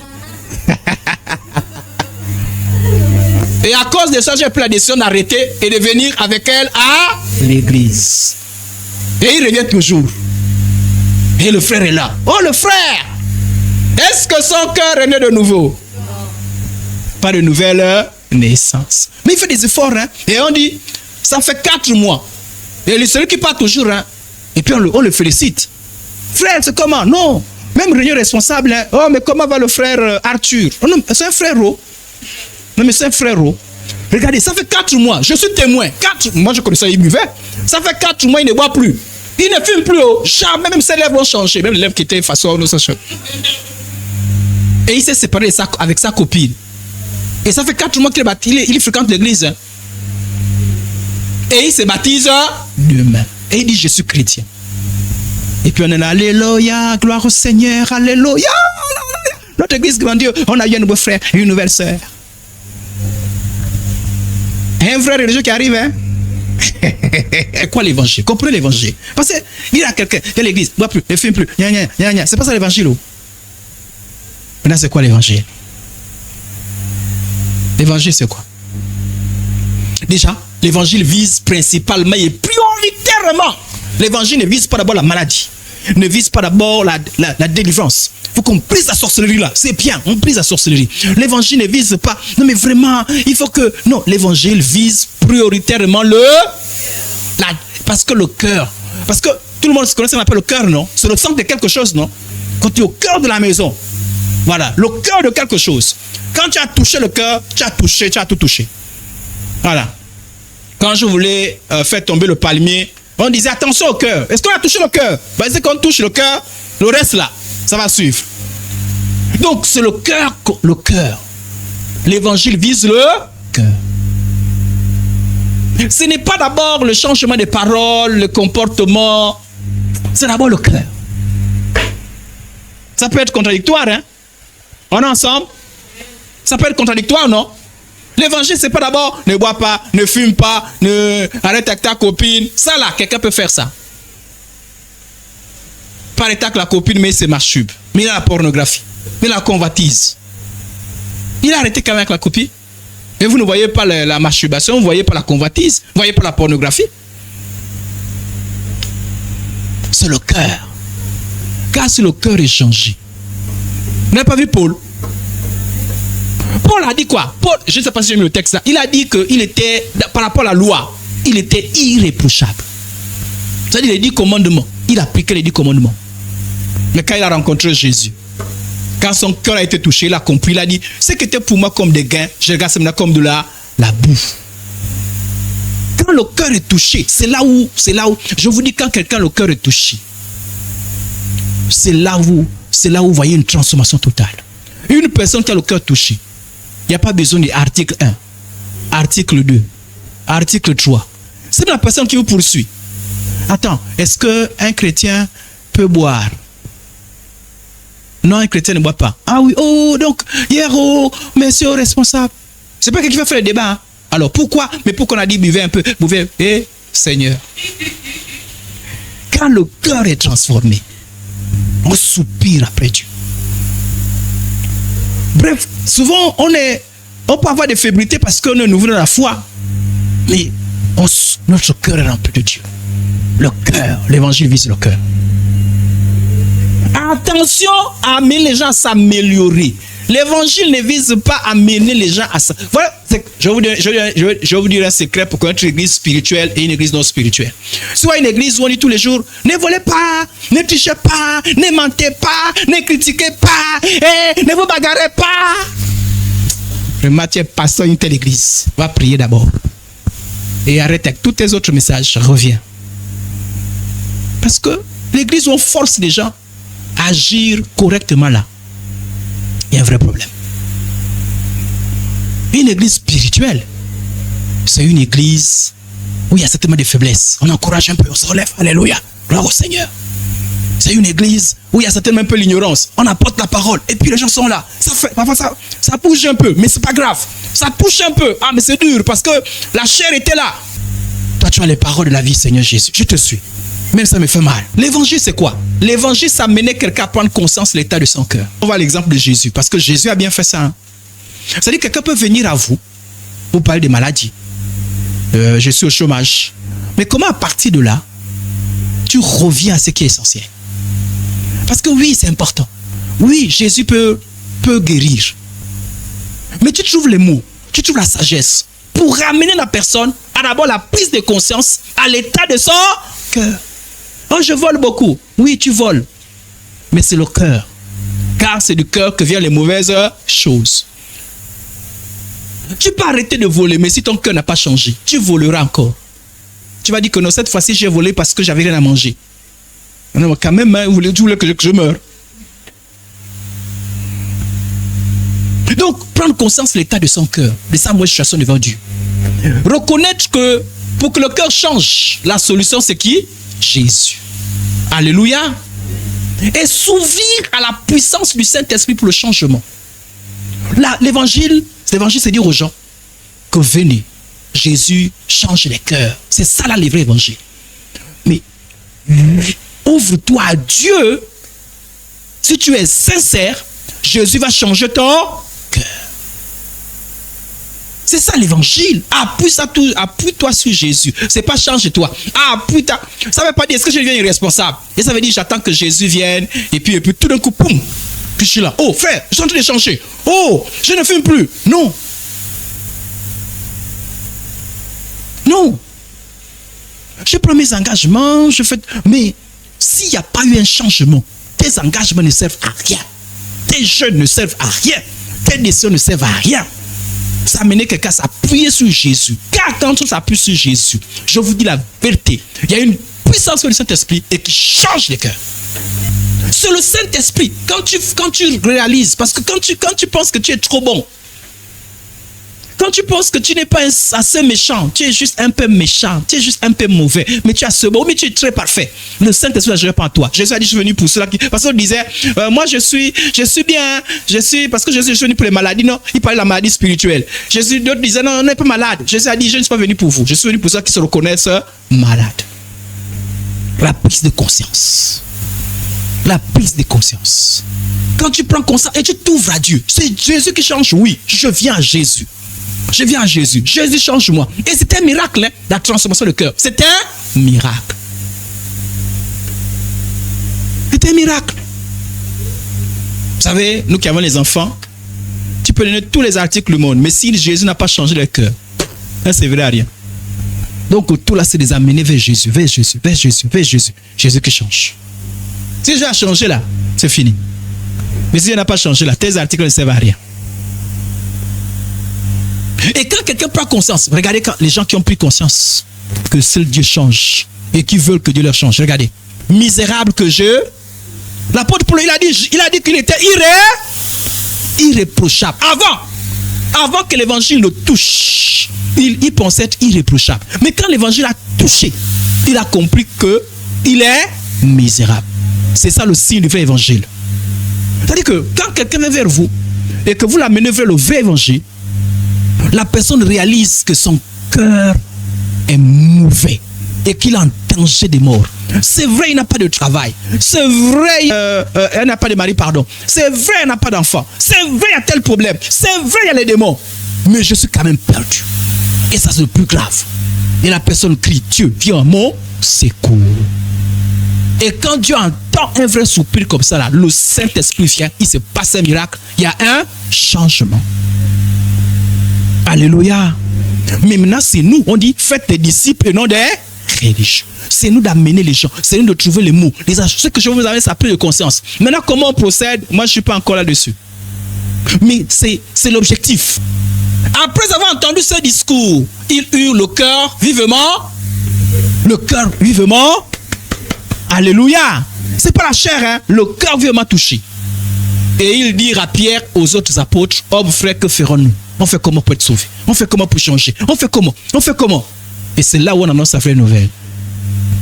Et à cause de ça, j'ai pris la décision d'arrêter et de venir avec elle à l'église. Et il revient toujours. Et le frère est là. Oh, le frère! Est-ce que son cœur est né de nouveau? Pas de nouvelle naissance. Mais il fait des efforts, hein. Et on dit, ça fait 4 mois. Et celui qui part toujours, hein. Et puis on le félicite. Frère, c'est comment? Non. Même réunion responsable, hein. Oh, mais comment va le frère Arthur? Oh, non, c'est un frère. Non, mais c'est un frère. Regardez, ça fait 4 mois. Je suis témoin. 4. Moi, je connaissais, il buvait. Ça fait 4 mois, il ne boit plus. Il ne fume plus. Oh. Jamais, même ses lèvres ont changé. Même les lèvres qui étaient façon, non, ça change. Et il s'est séparé avec sa copine. Et ça fait 4 mois qu'il fréquente l'église. Hein. Et il se baptise demain. Et il dit, je suis chrétien. Et puis on est là, alléluia, gloire au Seigneur, alléluia. Notre église grandit, on a eu un nouveau frère et une nouvelle sœur. Un frère religieux qui arrive, hein. C'est quoi l'évangile? Comprenez l'évangile. Parce qu'il y a quelqu'un, il y a l'église, ne boit plus, ne fume plus, c'est pas ça l'évangile. Oh. Maintenant, c'est quoi l'évangile? L'évangile, c'est quoi? Déjà, l'évangile vise principalement et prioritairement. L'évangile ne vise pas d'abord la maladie, ne vise pas d'abord la délivrance. Il faut qu'on prise la sorcellerie là. C'est bien, on prise la sorcellerie. L'évangile ne vise pas. Non, mais vraiment, il faut que. Non, l'évangile vise prioritairement parce que le cœur. Parce que tout le monde se connaît ce qu'on appelle le cœur, non? C'est le centre de quelque chose, non? Quand tu es au cœur de la maison, voilà, le cœur de quelque chose. Quand tu as touché le cœur, tu as tout touché. Voilà. Quand je voulais faire tomber le palmier, on disait attention au cœur. Est-ce qu'on a touché le cœur? Ben, c'est qu'on touche le cœur, le reste là, ça va suivre. Donc c'est le cœur, le cœur. L'évangile vise le cœur. Ce n'est pas d'abord le changement des paroles, le comportement. C'est d'abord le cœur. Ça peut être contradictoire, hein? On est ensemble? Ça peut être contradictoire, non? L'évangile, c'est pas d'abord ne bois pas, ne fume pas, ne arrête avec ta copine. Ça là, quelqu'un peut faire ça. Par état que la copine met ses masturbes, mais il a la pornographie, mais la convoitise. Il a arrêté quand même avec la copine. Et vous ne voyez pas la masturbation, vous ne voyez pas la convoitise, vous ne voyez pas la pornographie. C'est le cœur. Car si le cœur est changé. Vous n'avez pas vu Paul? Paul a dit quoi? Paul, je ne sais pas si j'ai mis le texte là. Il a dit qu'il était, par rapport à la loi, il était irréprochable. C'est-à-dire les 10 commandements. Il appliquait les 10 commandements. Mais quand il a rencontré Jésus, quand son cœur a été touché, il a compris, il a dit, ce qui était pour moi comme des gains, je regarde ça comme de la bouffe. Quand le cœur est touché, c'est là où, je vous dis, quand quelqu'un, le cœur est touché, c'est là où vous voyez une transformation totale. Une personne qui a le cœur touché, il n'y a pas besoin d'article 1, article 2, article 3. C'est la personne qui vous poursuit. Attends, est-ce qu'un chrétien peut boire? Non, un chrétien ne boit pas. Ah oui, oh, donc, hier, oh, monsieur responsable. C'est pas quelqu'un qui va faire le débat. Hein? Alors, pourquoi? Mais pourquoi on a dit, buvez un peu, buvez. Eh, Seigneur. Quand le cœur est transformé, on soupire après Dieu. Bref, souvent, on peut avoir des fébrilités parce qu'on est nouveau dans la foi. Mais notre cœur est rempli de Dieu. Le cœur, l'évangile vise le cœur. Attention à amener les gens à s'améliorer. L'évangile ne vise pas à amener les gens à ça. Voilà, je vais vous dire un secret pour connaître une église spirituelle et une église non spirituelle. Soit une église où on dit tous les jours, ne volez pas, ne trichez pas, ne mentez pas, ne critiquez pas, et ne vous bagarrez pas. Vraiment, tu es pasteur d'une telle église. Va prier d'abord. Et arrête avec tous tes autres messages. Reviens. Parce que l'église où on force les gens à agir correctement là, il y a un vrai problème. Une église spirituelle, c'est une église où il y a certainement des faiblesses. On encourage un peu, on se relève. Alléluia. Gloire au Seigneur. C'est une église où il y a certainement un peu l'ignorance. On apporte la parole et puis les gens sont là. Parfois ça bouge un peu, mais c'est pas grave. Ça touche un peu. Ah, mais c'est dur parce que la chair était là. Toi, tu as les paroles de la vie, Seigneur Jésus. Je te suis. Même ça me fait mal. L'évangile, c'est quoi? L'évangile, ça menait quelqu'un à prendre conscience de l'état de son cœur. On voit l'exemple de Jésus, parce que Jésus a bien fait ça. Hein? C'est-à-dire que quelqu'un peut venir à vous, vous parler de maladies. Je suis au chômage. Mais comment à partir de là, tu reviens à ce qui est essentiel? Parce que oui, c'est important. Oui, Jésus peut guérir. Mais tu trouves les mots, tu trouves la sagesse pour ramener la personne à d'abord la prise de conscience à l'état de son cœur. Oh, je vole beaucoup. Oui, tu voles. Mais c'est le cœur. Car c'est du cœur que viennent les mauvaises choses. Tu peux arrêter de voler, mais si ton cœur n'a pas changé, tu voleras encore. Tu vas dire que non, cette fois-ci, j'ai volé parce que j'avais rien à manger. Non, quand même, hein, vous voulez que je meure. Donc, prendre conscience de l'état de son cœur, de sa mauvaise situation devant Dieu. Reconnaître que pour que le cœur change, la solution c'est qui? Jésus. Alléluia. Et s'ouvrir à la puissance du Saint-Esprit pour le changement. L'évangile, c'est dire aux gens que venez, Jésus change les cœurs. C'est ça là le vrai évangile. Mais ouvre-toi à Dieu. Si tu es sincère, Jésus va changer ton cœur. C'est ça l'évangile. Appuie-toi sur Jésus. C'est pas change-toi. Appuie-toi. Ça ne veut pas dire est-ce que je deviens irresponsable. Et ça veut dire j'attends que Jésus vienne. Et puis tout d'un coup, poum. Puis je suis là. Oh frère, je suis en train de changer. Oh, je ne fume plus. Non. Non. Je prends mes engagements. Mais s'il n'y a pas eu un changement, tes engagements ne servent à rien. Tes jeûnes ne servent à rien. Tes décisions ne servent à rien. Ça amenait quelqu'un à s'appuyer sur Jésus. Quand on s'appuie sur Jésus, je vous dis la vérité, il y a une puissance du Saint-Esprit et qui change les cœurs. C'est le Saint-Esprit. Quand tu réalises, parce que quand tu penses que tu es trop bon, quand tu penses que tu n'es pas assez méchant, tu es juste un peu méchant, tu es juste un peu mauvais, mais tu as ce bon, mais tu es très parfait. Le Saint-Esprit n'agira pas en toi. Jésus a dit, je suis venu pour cela. Parce qu'on disait, moi je suis bien, parce que je suis venu pour les maladies. Non, il parlait de la maladie spirituelle. Jésus, d'autres disaient, non, on n'est pas malade. Jésus a dit, je ne suis pas venu pour vous. Je suis venu pour ceux qui se reconnaissent malades. La prise de conscience. La prise de conscience. Quand tu prends conscience et tu t'ouvres à Dieu, c'est Jésus qui change. Oui, je viens à Jésus. Je viens à Jésus. Jésus change-moi. Et c'est un miracle, hein, la transformation de cœur. C'est un miracle. C'est un miracle. Vous savez, nous qui avons les enfants, tu peux donner tous les articles du monde, mais si Jésus n'a pas changé le cœur, ça c'est vrai à rien. Donc tout là, c'est les amener vers Jésus, vers Jésus, vers Jésus, vers Jésus. Jésus qui change. Si Jésus a changé là, c'est fini. Mais si Jésus n'a pas changé là, tes articles ne servent à rien. Et quand quelqu'un prend conscience, regardez quand les gens qui ont pris conscience que seul Dieu change et qui veulent que Dieu leur change, regardez. Misérable que je... L'apôtre Paul, il a dit qu'il était irréprochable. Avant que l'évangile le touche, il pensait être irréprochable. Mais quand l'évangile a touché, il a compris qu'il est misérable. C'est ça le signe du vrai évangile. C'est-à-dire que quand quelqu'un vient vers vous et que vous l'amenez vers le vrai évangile, la personne réalise que son cœur est mauvais et qu'il est en danger de mort. C'est vrai, il n'a pas de travail. C'est vrai, il n'a pas de mari, pardon. C'est vrai, il n'a pas d'enfant. C'est vrai, il y a tel problème. C'est vrai, il y a les démons. Mais je suis quand même perdu. Et ça, c'est le plus grave. Et la personne crie, Dieu, viens à mon secours. Et quand Dieu entend un vrai soupir comme ça, là, le Saint-Esprit vient, il se passe un miracle. Il y a un changement. Alléluia. Mais maintenant, c'est nous. On dit, faites des disciples et non des religieux. C'est nous d'amener les gens. C'est nous de trouver les mots. Ce que je vous avais, ça a pris de conscience. Maintenant, comment on procède? Moi, je ne suis pas encore là-dessus. Mais c'est l'objectif. Après avoir entendu ce discours, il eut le cœur vivement. Le cœur vivement. Alléluia. C'est pas la chair, hein. Le cœur vivement touché. Et il dit à Pierre, aux autres apôtres, hommes, frères, que ferons-nous? On fait comment pour être sauvé? On fait comment pour changer? On fait comment? On fait comment? Et c'est là où on annonce la vraie nouvelle.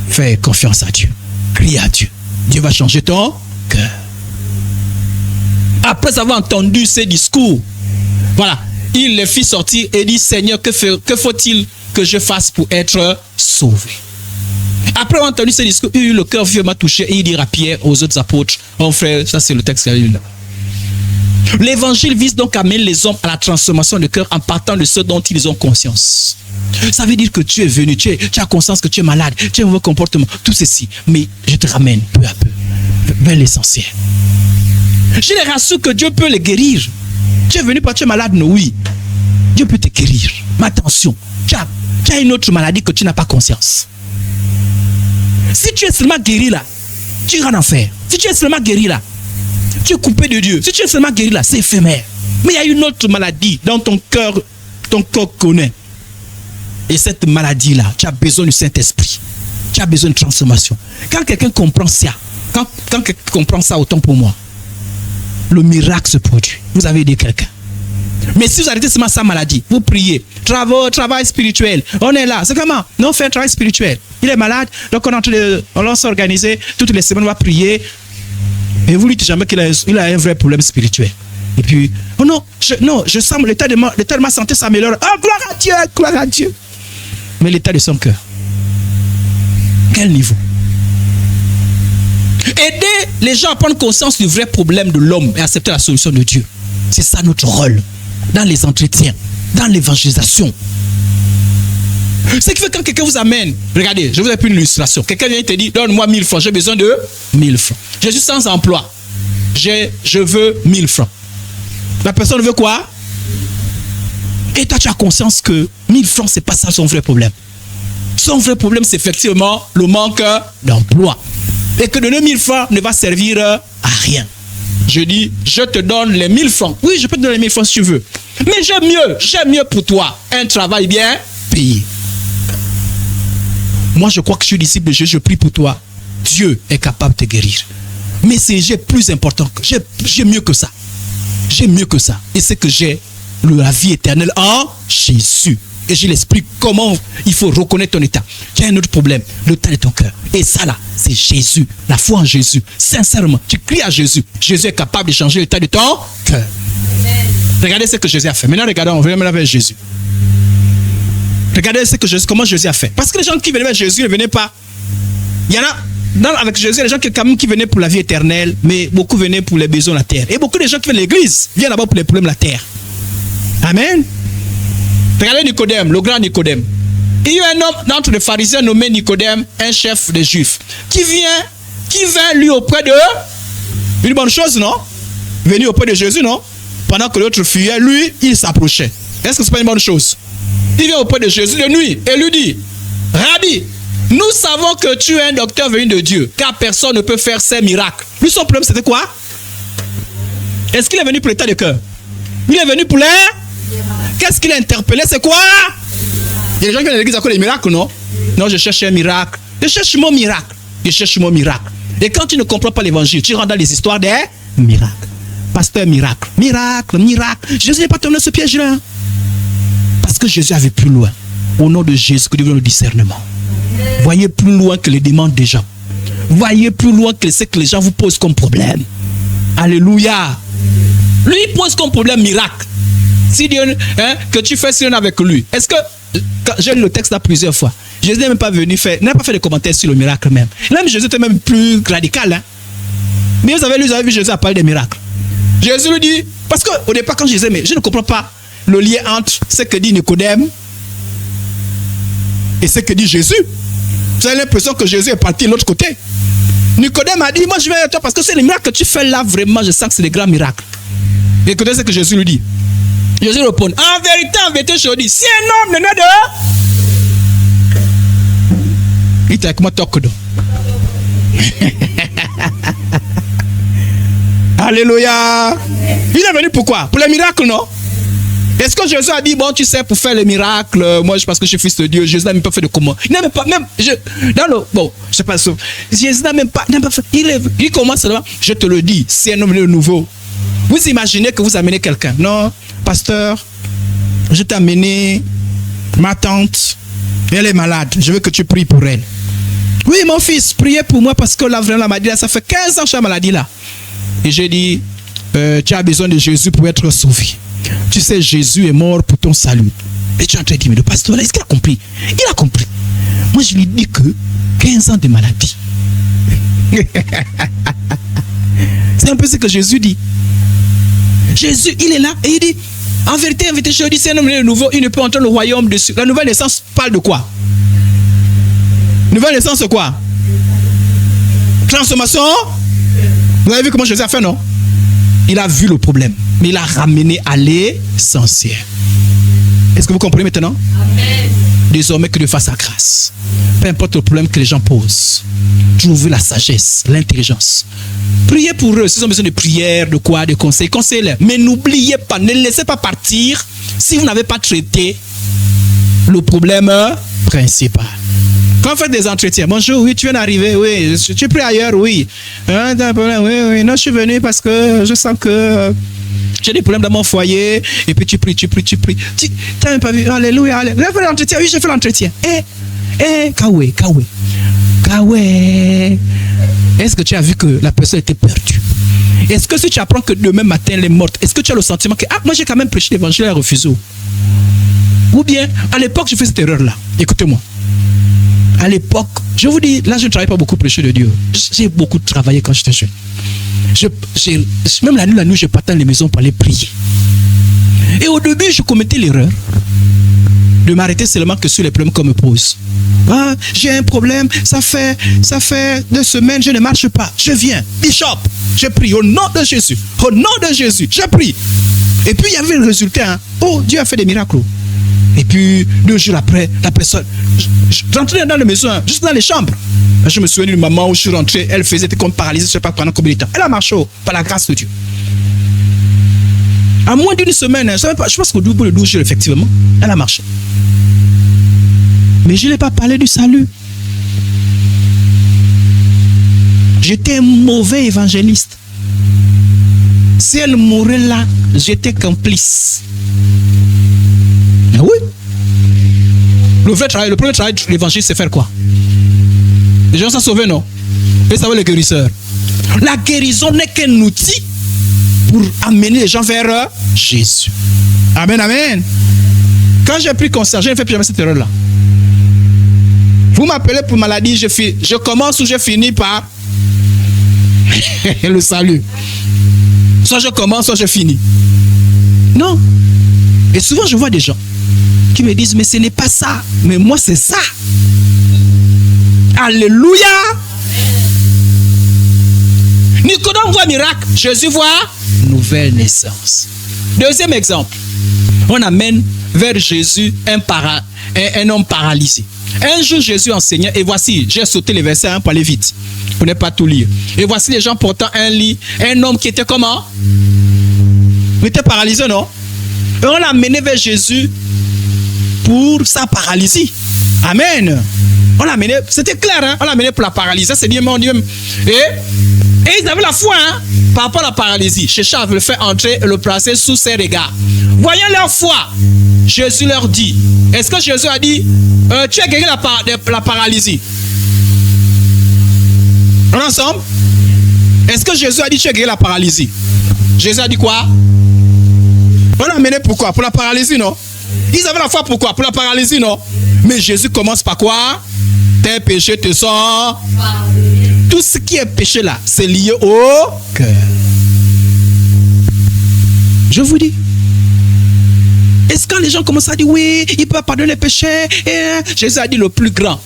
Fais confiance à Dieu. Crie à Dieu. Dieu va changer ton cœur. Après avoir entendu ces discours, voilà, il les fit sortir et dit, Seigneur, que faut-il que je fasse pour être sauvé? Après avoir entendu ces discours, il eut le cœur vivement touché et il dit à Pierre, aux autres apôtres, mon frère, ça c'est le texte qu'il y a eu là. L'évangile vise donc à amener les hommes à la transformation de cœur en partant de ce dont ils ont conscience. Ça veut dire que tu es venu, tu as conscience que tu es malade, tu as un mauvais comportement, tout ceci. Mais je te ramène peu à peu vers l'essentiel. Je les rassure que Dieu peut les guérir. Tu es venu parce que tu es malade, non? Oui. Dieu peut te guérir. Mais attention, tu as une autre maladie que tu n'as pas conscience. Si tu es seulement guéri là, tu iras en enfer. Si tu es seulement guéri là, tu es coupé de Dieu. Si tu es seulement guéri là, c'est éphémère. Mais il y a une autre maladie dans ton cœur connaît. Et cette maladie-là, tu as besoin du Saint-Esprit. Tu as besoin de transformation. Quand quelqu'un comprend ça, quand quelqu'un comprend ça, autant pour moi, le miracle se produit. Vous avez aidé quelqu'un. Mais si vous arrêtez seulement sa maladie, vous priez, travail spirituel, on est là. C'est comment? Non, on fait un travail spirituel. Il est malade, donc on va s'organiser, toutes les semaines on va prier. Et vous lui dites jamais qu'il a un vrai problème spirituel. Et puis, oh non, je sens l'état de ma santé s'améliore. Oh, gloire à Dieu, gloire à Dieu. Mais l'état de son cœur. Quel niveau? Aider les gens à prendre conscience du vrai problème de l'homme et accepter la solution de Dieu. C'est ça notre rôle. Dans les entretiens, dans l'évangélisation. Ce qui fait quand quelqu'un vous amène, regardez, je vous ai pris une illustration. Quelqu'un vient et te dit, donne-moi 1000 francs, j'ai besoin de 1000 francs. Je suis sans emploi. Je veux 1000 francs. La personne veut quoi? Et toi, tu as conscience que 1000 francs, c'est pas ça son vrai problème. Son vrai problème, c'est effectivement le manque d'emploi. Et que donner 1000 francs ne va servir à rien. Je dis, je te donne les 1000 francs. Oui, je peux te donner les 1000 francs si tu veux. Mais j'ai mieux pour toi. Un travail bien payé. Moi, je crois que je suis disciple de Jésus, je prie pour toi. Dieu est capable de te guérir. Mais j'ai plus important. J'ai mieux que ça. J'ai mieux que ça. Et c'est que j'ai la vie éternelle en Jésus. Et je l'explique comment il faut reconnaître ton état. Tu as un autre problème, l'état de ton cœur. Et ça là, c'est Jésus. La foi en Jésus. Sincèrement, tu cries à Jésus. Jésus est capable de changer l'état de ton cœur. Amen. Regardez ce que Jésus a fait. Maintenant, regardons, on vient maintenant vers Jésus. Regardez comment Jésus a fait. Parce que les gens qui venaient vers Jésus ne venaient pas. Il y en a, avec Jésus, les gens qui venaient pour la vie éternelle, mais beaucoup venaient pour les besoins de la terre. Et beaucoup de gens qui viennent à l'église viennent d'abord pour les problèmes de la terre. Amen. Regardez Nicodème, le grand Nicodème. Il y a un homme d'entre les pharisiens nommé Nicodème, un chef des Juifs, qui vint lui auprès de... Une bonne chose, non? Venu auprès de Jésus, non? Pendant que l'autre fuyait, lui, il s'approchait. Est-ce que ce n'est pas une bonne chose? Il vient auprès de Jésus de nuit et lui dit, Rabbi, nous savons que tu es un docteur venu de Dieu, car personne ne peut faire ces miracles. Lui, son problème, c'était quoi? Est-ce qu'il est venu pour l'état de cœur? Il est venu pour les... Qu'est-ce qu'il a interpellé? C'est quoi? Il y a des gens qui viennent à l'église à cause des miracles, non? Non, je cherche un miracle. Je cherche mon miracle. Je cherche mon miracle. Et quand tu ne comprends pas l'évangile, tu rentres dans les histoires des miracles. Pasteur, miracle. Miracle, miracle. Jésus n'est pas tombé dans ce piège-là. Parce que Jésus avait plus loin. Au nom de Jésus, que Dieu donne le discernement. Voyez plus loin que les demandes des gens. Voyez plus loin que ce que les gens vous posent comme problème. Alléluia. Lui, il pose comme problème miracle. Si Dieu, que tu fais sinon avec lui. Est-ce que, j'ai lu le texte là plusieurs fois, Jésus n'est même pas venu faire, n'a pas fait de commentaires sur le miracle même. Même Jésus était même plus radical. Hein? Mais vous avez vu Jésus a parlé des miracles. Jésus lui dit, parce qu'au départ quand Jésus, mais je ne comprends pas le lien entre ce que dit Nicodème et ce que dit Jésus. Vous avez l'impression que Jésus est parti de l'autre côté. Nicodème a dit, moi je vais avec toi parce que c'est les miracles que tu fais là, vraiment, je sens que c'est des grands miracles. Et écoutez ce que Jésus lui dit. Jésus répond, en vérité, je vous dis, si un homme ne naît de... Il était avec moi, Tokodo. Alléluia. Il est venu pourquoi? Pour les miracles, non? Est-ce que Jésus a dit, bon, tu sais, pour faire les miracles, moi, parce que je suis fils de Dieu, Jésus n'a même pas fait de comment? Il n'a même pas, même, bon, je sais pas, Jésus n'a même pas fait, il commence là, je te le dis, c'est un homme nouveau. Vous imaginez que vous amenez quelqu'un, non? Pasteur, je t'ai amené ma tante, elle est malade, je veux que tu pries pour elle. Oui, mon fils, priez pour moi parce que là, vraiment, la maladie, là, ça fait 15 ans que j'ai la maladie là. Et j'ai dit, tu as besoin de Jésus pour être sauvé. Tu sais, Jésus est mort pour ton salut. Et tu es en train de dire, mais le pasteur là, est-ce qu'il a compris? Il a compris. Moi, je lui dis que 15 ans de maladie. C'est un peu ce que Jésus dit. Jésus, il est là et il dit, en vérité, je dis, c'est un homme nouveau, il ne peut entrer dans le royaume dessus. La nouvelle naissance parle de quoi? Nouvelle naissance, c'est quoi? Transformation. Vous avez vu comment Jésus a fait, non? Il a vu le problème, mais il a ramené à l'essentiel. Est-ce que vous comprenez maintenant? Amen. Désormais, que Dieu fasse sa grâce. Peu importe le problème que les gens posent, trouvez la sagesse, l'intelligence. Priez pour eux. S'ils ont besoin de prière, de quoi, de conseils, conseillez-les. Mais n'oubliez pas, ne les laissez pas partir si vous n'avez pas traité le problème principal. Quand vous faites des entretiens, bonjour, oui, tu viens d'arriver, oui, tu es pris ailleurs, oui. Oui, non, je suis venu parce que je sens que j'ai des problèmes dans mon foyer, et puis tu pries. Tu n'as même pas vu, alléluia, alléluia. J'ai fait l'entretien, oui, j'ai fait l'entretien. Kawé. Est-ce que tu as vu que la personne était perdue? Est-ce que si tu apprends que demain matin elle est morte, est-ce que tu as le sentiment que, moi j'ai quand même prêché l'évangile, elle a refusé? Ou bien, à l'époque, je fais cette erreur-là. Écoutez-moi. À l'époque, je vous dis, là je ne travaille pas beaucoup prêcher de Dieu. J'ai beaucoup travaillé quand j'étais jeune. Même la nuit, je partais dans les maisons pour aller prier. Et au début, je commettais l'erreur de m'arrêter seulement que sur les problèmes qu'on me pose. J'ai un problème, ça fait 2 semaines, je ne marche pas. Je viens, Bishop, je prie au nom de Jésus. Au nom de Jésus, je prie. Et puis il y avait le résultat. Oh, Dieu a fait des miracles. Et puis, 2 jours après, la personne... Je rentrais dans la maison, juste dans les chambres. Je me souviens d'une maman où je suis rentré, elle faisait comme paralysée, je ne sais pas pendant combien de temps. Elle a marché par la grâce de Dieu. À moins d'une semaine, je pense qu'au bout de 12 jours, effectivement, elle a marché. Mais je n'ai pas parlé du salut. J'étais un mauvais évangéliste. Si elle mourait là, j'étais complice. Ah oui. Le premier travail de l'évangile, c'est faire quoi? Les gens sont sauvés, non? Et ça va le guérisseur. La guérison n'est qu'un outil pour amener les gens vers Jésus. Amen, amen. Quand j'ai pris conscience, je ne fais plus jamais cette erreur-là. Vous m'appelez pour maladie, je commence ou je finis par le salut. Soit je commence, soit je finis. Non. Et souvent, je vois des gens qui me disent, mais ce n'est pas ça. Mais moi, c'est ça. Alléluia. Nicodème voit miracle. Jésus voit nouvelle naissance. Deuxième exemple. On amène vers Jésus un homme paralysé. Un jour, Jésus enseignait, et voici, j'ai sauté les versets pour aller vite. Vous n'êtes pas tout lire. Et voici les gens portant un lit, un homme qui était comment? Il était paralysé, non? Et on l'a amené vers Jésus pour sa paralysie. Amen. On l'a amené, c'était clair, hein? On l'a amené pour la paralysie. Ça, c'est bien, on dit même. Et ils avaient la foi, hein, par rapport à la paralysie. Cherchant à le faire entrer et le placer sous ses regards. Voyant leur foi, Jésus leur dit. Est-ce que Jésus a dit, tu as guéri la paralysie? On est ensemble? Est-ce que Jésus a dit, tu as guéri la paralysie? Jésus a dit quoi? On l'a amené pourquoi? Pour la paralysie, non? Ils avaient la foi pourquoi? Pour la paralysie, non? Mais Jésus commence par quoi? Tes péchés te sont... Tout ce qui est péché là, c'est lié au cœur. Je vous dis. Est-ce que quand les gens commencent à dire oui, il peut pardonner les péchés, Jésus a dit le plus grand.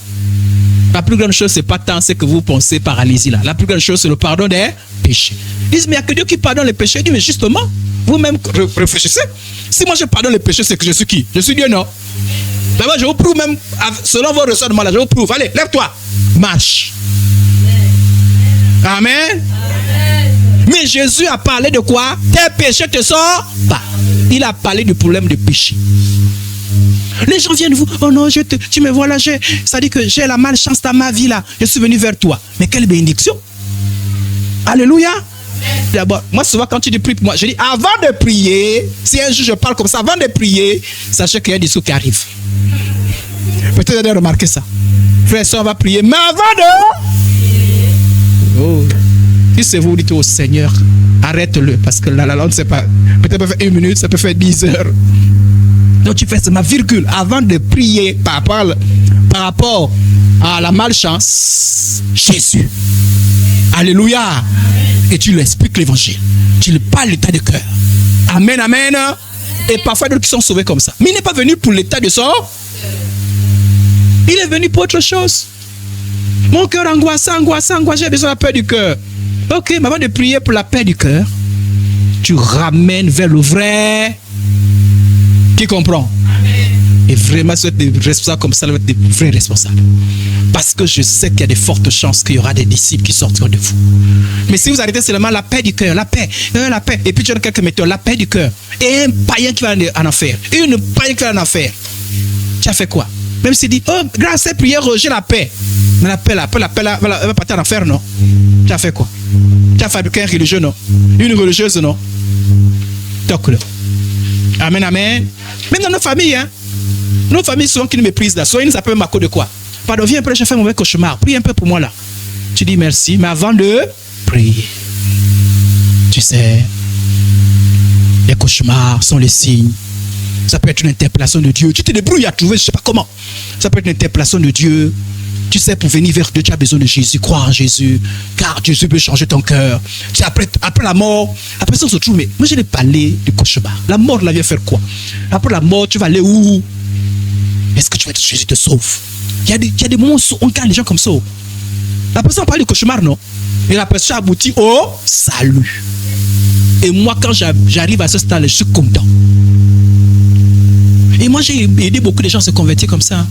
La plus grande chose, c'est pas tant ce que vous pensez paralysie là. La plus grande chose, c'est le pardon des péchés. Ils disent, mais il n'y a que Dieu qui pardonne les péchés. Il dit, mais justement, vous-même réfléchissez. Si moi je pardonne les péchés, c'est que je suis qui? Je suis Dieu, non? D'abord, je vous prouve même, selon vos raisonnements là, je vous prouve. Allez, lève-toi, marche. Amen. Amen. Mais Jésus a parlé de quoi? Tes péchés te sont pas. Il a parlé du problème de péché. Les gens viennent vous, oh non, tu me vois là, ça dit que j'ai la malchance dans ma vie là. Je suis venu vers toi. Mais quelle bénédiction. Alléluia. D'abord, moi souvent quand tu dis prie pour moi, je dis avant de prier, si un jour je parle comme ça, avant de prier, sachez qu'il y a des choses qui arrivent. Peut-être vous avez remarqué ça. Frère, on va prier, mais avant de... Oh. Si c'est vous, dites au Seigneur, arrête-le, parce que la langue, c'est pas... Peut-être ça peut faire 1 minute, ça peut faire 10 heures. Donc tu fais ma virgule avant de prier par rapport à la malchance, Jésus. Alléluia. Et tu lui expliques l'évangile. Tu lui parles l'état de cœur. Amen, amen. Et parfois d'autres qui sont sauvés comme ça. Mais il n'est pas venu pour l'état de son. Il est venu pour autre chose. Mon cœur angoissé, j'ai besoin de la paix du cœur. Ok, mais avant de prier pour la paix du cœur, tu ramènes vers le vrai. Qui comprend? Et vraiment, si vous êtes des responsables comme ça, vous êtes des vrais responsables. Parce que je sais qu'il y a de fortes chances qu'il y aura des disciples qui sortiront de vous. Mais si vous arrêtez seulement la paix du cœur, la paix, et puis tu as quelques méthodes, la paix du cœur, et un païen qui va en enfer, une païenne qui va en enfer, tu as fait quoi? Même s'il dit, oh, grâce à cette prière, j'ai la paix. Mais la paix, va partir en enfer, non? Tu as fait quoi? Tu as fabriqué un religieux, non? Une religieuse, non? Toque-le. Amen, amen. Même dans nos familles, hein? Nos familles, souvent qui nous méprisent là, soit ils nous appellent Marco de quoi? Pardon, viens un peu, j'ai fait un mauvais cauchemar. Prie un peu pour moi là. Tu dis merci, mais avant de prier, tu sais, les cauchemars sont les signes. Ça peut être une interpellation de Dieu. Tu te débrouilles à trouver, je ne sais pas comment. Ça peut être une interpellation de Dieu. Tu sais, pour venir vers Dieu, tu as besoin de Jésus. Croire en Jésus. Car Jésus peut changer ton cœur. Tu sais, après la mort, après ça, on se trouve. Mais moi, je l'ai parlé du cauchemar. La mort, là, vient faire quoi? Après la mort, tu vas aller où? Est-ce que tu vas dire Jésus te sauve? Il y a des moments où on garde les gens comme ça. Après ça, on parle du cauchemar, non? Et après ça aboutit au salut. Et moi, quand j'arrive à ce stade, je suis content. Et moi, j'ai aidé beaucoup de gens à se convertir comme ça.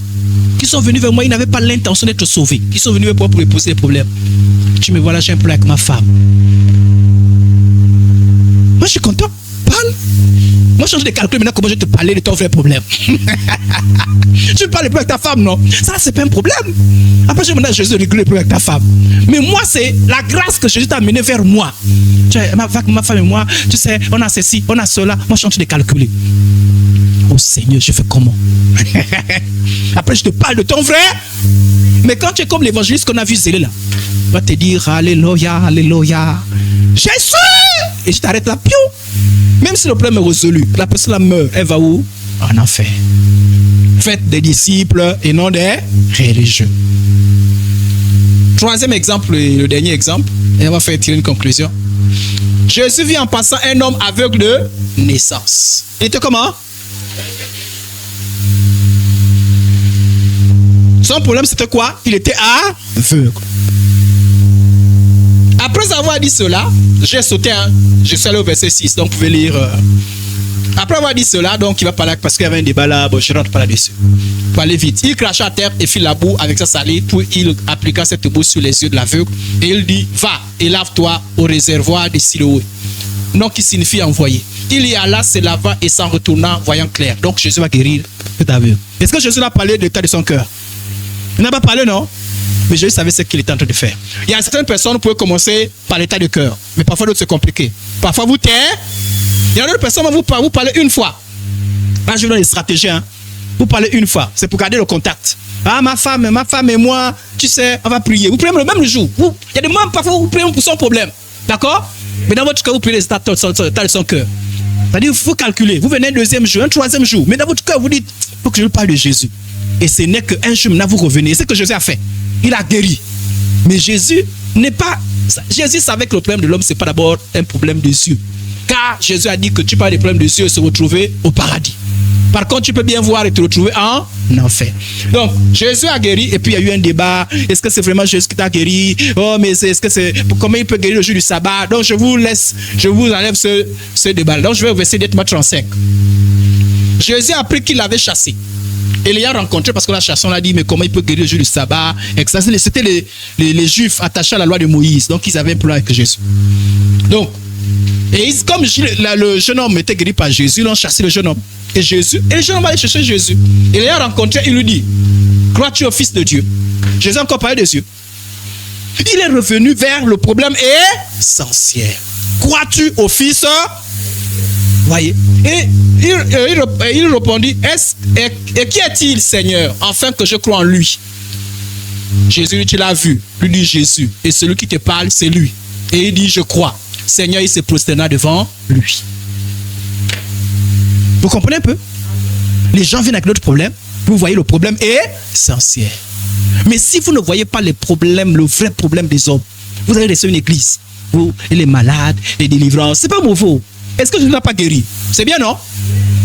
Qui sont venus vers moi, ils n'avaient pas l'intention d'être sauvés. Qui sont venus vers moi pour me poser des problèmes. Tu me vois là, j'ai un problème avec ma femme. Moi, je suis content. Parle. Moi, je change de calcul maintenant comment je vais te parler de ton vrai problème. Tu ne parles plus avec ta femme, non? Ça, c'est pas un problème. Après, je demande à Jésus de régler plus avec ta femme. Mais moi, c'est la grâce que Jésus t'a amené vers moi. Tu sais, ma femme et moi, tu sais, on a ceci, on a cela. Moi, je suis en train de calculer. Oh Seigneur, je fais comment? Après, je te parle de ton frère. Mais quand tu es comme l'évangéliste qu'on a vu zélé là, il va te dire Alléluia, Alléluia. Jésus! Et je t'arrête là, piou. Même si le problème est résolu, la personne là meurt, elle va où? En enfer. Faites des disciples et non des religieux. Troisième exemple, et le dernier exemple, et on va faire tirer une conclusion. Jésus vit en passant un homme aveugle de naissance. Il était comment? Son problème c'était quoi? Il était aveugle. Après avoir dit cela, j'ai sauté, je suis allé au verset 6, donc vous pouvez lire. Après avoir dit cela, donc il va parler, parce qu'il y avait un débat là, bon, je ne rentre pas là-dessus. Pour aller vite. Il cracha à terre et fit la boue avec sa salive, puis il appliqua cette boue sur les yeux de l'aveugle, et il dit, va et lave-toi au réservoir de Siloé. Non, qui signifie envoyer. Il y alla, se lava et s'en retourna, voyant clair. Donc Jésus va guérir cet aveugle. Est-ce que Jésus a parlé de l'état de son cœur? Il n'a pas parlé, non? Mais Jésus savait ce qu'il était en train de faire. Il y a certaines personnes qui peuvent commencer par l'état de cœur, mais parfois d'autres c'est compliqué. Parfois vous taire. Il y a d'autres personnes qui vous parlez une fois. Là, je vous donne des stratégies. Hein. Vous parlez une fois, c'est pour garder le contact. Ah, ma femme et moi, tu sais, on va prier. Vous priez le même jour. Il y a des moments parfois vous priez pour son problème. D'accord? Mais dans votre cœur, vous priez les états de son cœur. C'est-à-dire, il faut calculer. Vous venez un deuxième jour, un troisième jour. Mais dans votre cœur, vous dites, il faut que je vous parle de Jésus. Et ce n'est qu'un jour, maintenant, vous revenez. C'est ce que Jésus a fait. Il a guéri. Mais Jésus n'est pas... Jésus savait que le problème de l'homme, ce n'est pas d'abord un problème des yeux. Car Jésus a dit que tu parles des problèmes des yeux et se retrouver au paradis. Par contre, tu peux bien voir et te retrouver en enfer. Donc, Jésus a guéri et puis il y a eu un débat. Est-ce que c'est vraiment Jésus qui t'a guéri? Oh, mais est-ce que c'est... Comment il peut guérir le jour du sabbat? Donc, je vous enlève ce débat. Donc, je vais au verset d'Matthieu 35. Jésus a appris qu'il l'avait chassé. Et l'ayant rencontré, parce que la chasse, on a dit, mais comment il peut guérir le jour du sabbat? C'était les Juifs attachés à la loi de Moïse. Donc, ils avaient un problème avec Jésus. Donc, comme le jeune homme était guéri par Jésus, ils ont chassé le jeune homme. Et le jeune homme va aller chercher Jésus. Et l'ayant rencontré, il lui dit, crois-tu au Fils de Dieu? Jésus a encore parlé des yeux. Il est revenu vers le problème essentiel. Crois-tu au Fils? Voyez. Et il répondit, et qui est-il, Seigneur, afin que je croie en lui? Jésus lui dit, tu l'as vu. Lui dit Jésus. Et celui qui te parle, c'est lui. Et il dit, je crois. Seigneur, il se prosterna devant lui. Vous comprenez un peu? Les gens viennent avec d'autres problèmes. Vous voyez le problème essentiel. Mais si vous ne voyez pas les problèmes, le vrai problème des hommes, vous allez rester une église. Vous, et les malades, les délivrances, c'est pas mauvais. Est-ce que je ne l'ai pas guéri? C'est bien, non?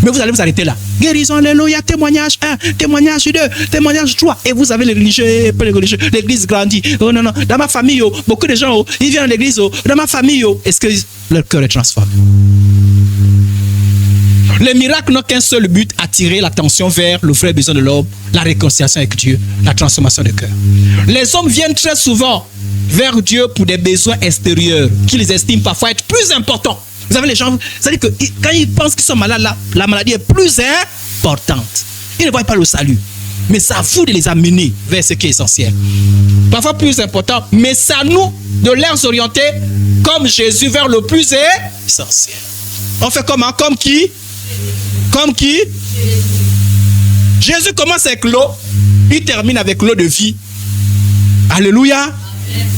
Mais vous allez vous arrêter là. Guérison, alléluia, témoignage 1, témoignage 2, témoignage 3. Et vous avez les religieux, l'église grandit. Oh non, non, dans ma famille, oh, beaucoup de gens, oh, ils viennent à l'église, oh, dans ma famille, oh. Est-ce que leur cœur est transformé? Les miracles n'ont qu'un seul but, attirer l'attention vers le vrai besoin de l'homme, la réconciliation avec Dieu, la transformation de cœur. Les hommes viennent très souvent vers Dieu pour des besoins extérieurs qu'ils estiment parfois être plus importants. Vous savez, les gens, c'est-à-dire que quand ils pensent qu'ils sont malades, là, la maladie est plus importante. Ils ne voient pas le salut. Mais c'est à vous de les amener vers ce qui est essentiel. Parfois plus important, mais c'est à nous de les orienter comme Jésus vers le plus essentiel. On fait comment? Comme qui? Comme qui? Jésus commence avec l'eau, il termine avec l'eau de vie. Alléluia.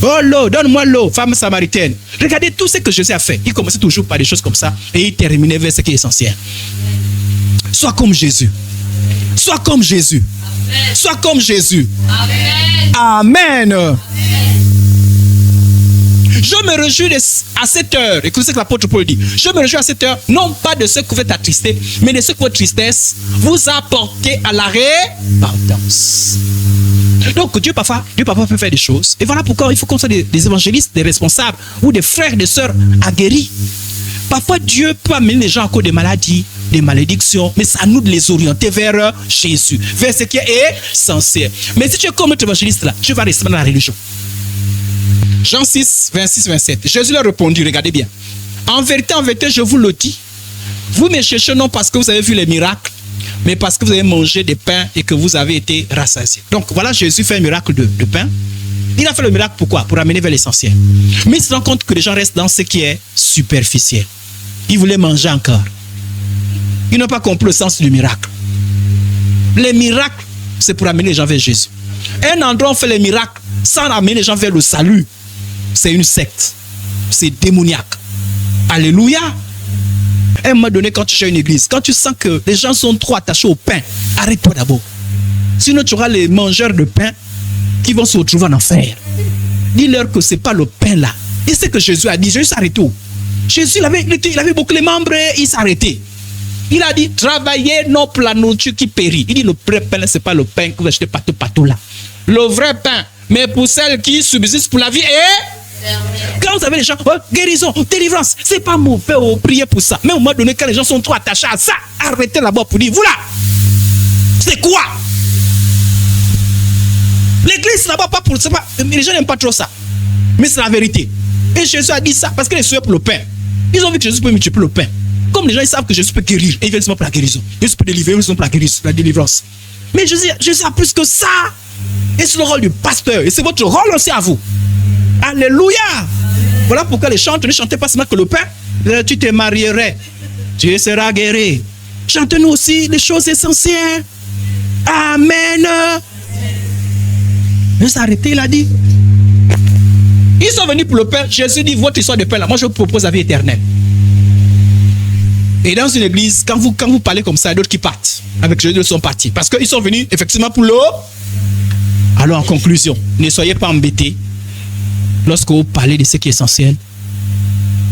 Oh l'eau, donne-moi l'eau, femme samaritaine. Regardez tout ce que Jésus a fait. Il commençait toujours par des choses comme ça et il terminait vers ce qui est essentiel. Sois comme Jésus. Sois comme Jésus. Sois comme Jésus. Amen. Amen. Je me réjouis à cette heure. Écoutez ce que l'apôtre Paul dit. Je me réjouis à cette heure, non pas de ce que vous êtes attristé, mais de ce que votre tristesse vous a porté à la repentance. Donc Dieu parfois peut faire des choses. Et voilà pourquoi il faut qu'on soit des évangélistes, des responsables ou des frères, des sœurs aguerris. Parfois, Dieu peut amener les gens à cause des maladies, des malédictions, mais c'est à nous de les orienter vers Jésus, vers ce qui est essentiel. Mais si tu es comme notre évangéliste là, tu vas rester dans la religion. Jean 6, 26, 27. Jésus leur répondit, regardez bien. En vérité, je vous le dis. Vous me cherchez non parce que vous avez vu les miracles, mais parce que vous avez mangé des pains et que vous avez été rassasiés. Donc voilà, Jésus fait un miracle de pain. Il a fait le miracle pourquoi? Pour amener vers l'essentiel. Mais il se rend compte que les gens restent dans ce qui est superficiel. Ils voulaient manger encore. Ils n'ont pas compris le sens du miracle. Les miracles, c'est pour amener les gens vers Jésus. Un endroit où on fait les miracles sans amener les gens vers le salut, c'est une secte. C'est démoniaque. Alléluia. À un moment donné, quand tu es à une église, quand tu sens que les gens sont trop attachés au pain, arrête-toi d'abord. Sinon, tu auras les mangeurs de pain qui vont se retrouver en enfer. Dis-leur que ce n'est pas le pain là. Et c'est ce que Jésus a dit. Jésus s'est arrêté où? Jésus, il avait beaucoup les membres, il s'est arrêté. Il a dit, travaillez non pour la nourriture qui périt. Il dit, le vrai pain, ce n'est pas le pain que vous achetez partout là. Le vrai pain, mais pour celles qui subsistent pour la vie et... Quand vous avez les gens, oh, guérison, délivrance, c'est pas mauvais, prier pour ça. Mais au moment donné, quand les gens sont trop attachés à ça, arrêtez là-bas pour dire, voilà, c'est quoi? L'église là-bas, pas pour ça. Les gens n'aiment pas trop ça. Mais c'est la vérité. Et Jésus a dit ça parce que les soeurs pour le pain. Ils ont vu que Jésus peut multiplier le pain. Comme les gens ils savent que Jésus peut guérir, et ils viennent seulement pour la guérison. Jésus peut délivrer, ils sont pour la délivrance. Mais Jésus a plus que ça. Et c'est le rôle du pasteur. Et c'est votre rôle aussi à vous. Alléluia. Voilà pourquoi les chanteurs ne chantaient pas seulement que le pain. Tu te marierais, tu seras guéri. Chantez-nous aussi les choses essentielles. Amen. Il s'est arrêté, il a dit. Ils sont venus pour le pain. Jésus dit, votre histoire de pain là, moi je vous propose la vie éternelle. Et dans une église, quand vous parlez comme ça, il y a d'autres qui partent. Avec Jésus, ils sont partis. Parce qu'ils sont venus effectivement pour l'eau. Alors en conclusion, ne soyez pas embêtés lorsque vous parlez de ce qui est essentiel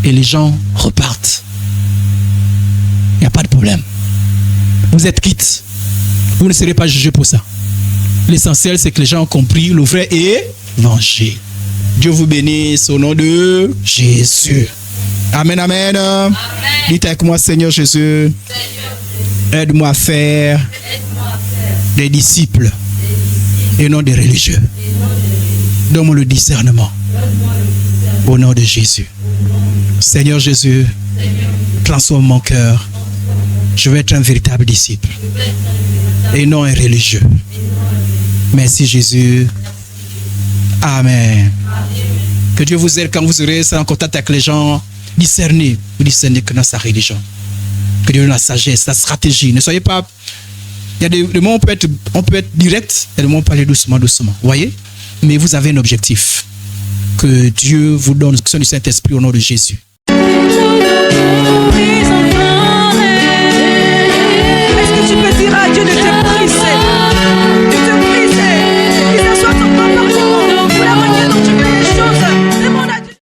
et les gens repartent. Il n'y a pas de problème. Vous êtes quittes. Vous ne serez pas jugés pour ça. L'essentiel, c'est que les gens ont compris le vrai évangile. Dieu vous bénisse au nom de Jésus. Amen, amen. Amen. Dites avec moi, Seigneur Jésus, aide-moi à faire des disciples et non des religieux. Donne-moi le discernement. Au nom de Jésus. Seigneur Jésus, transforme mon cœur. Je veux être un véritable disciple et non un religieux. Merci Jésus. Amen. Que Dieu vous aide quand vous serez en contact avec les gens. Discernez. Vous discernez que dans sa religion. Que Dieu donne la sagesse, la stratégie. Ne soyez pas... Il y a des moments où on peut être direct, il y a des moments où on peut aller doucement. Vous voyez? Mais vous avez un objectif. Que Dieu vous donne, que ce soit du Saint-Esprit au nom de Jésus.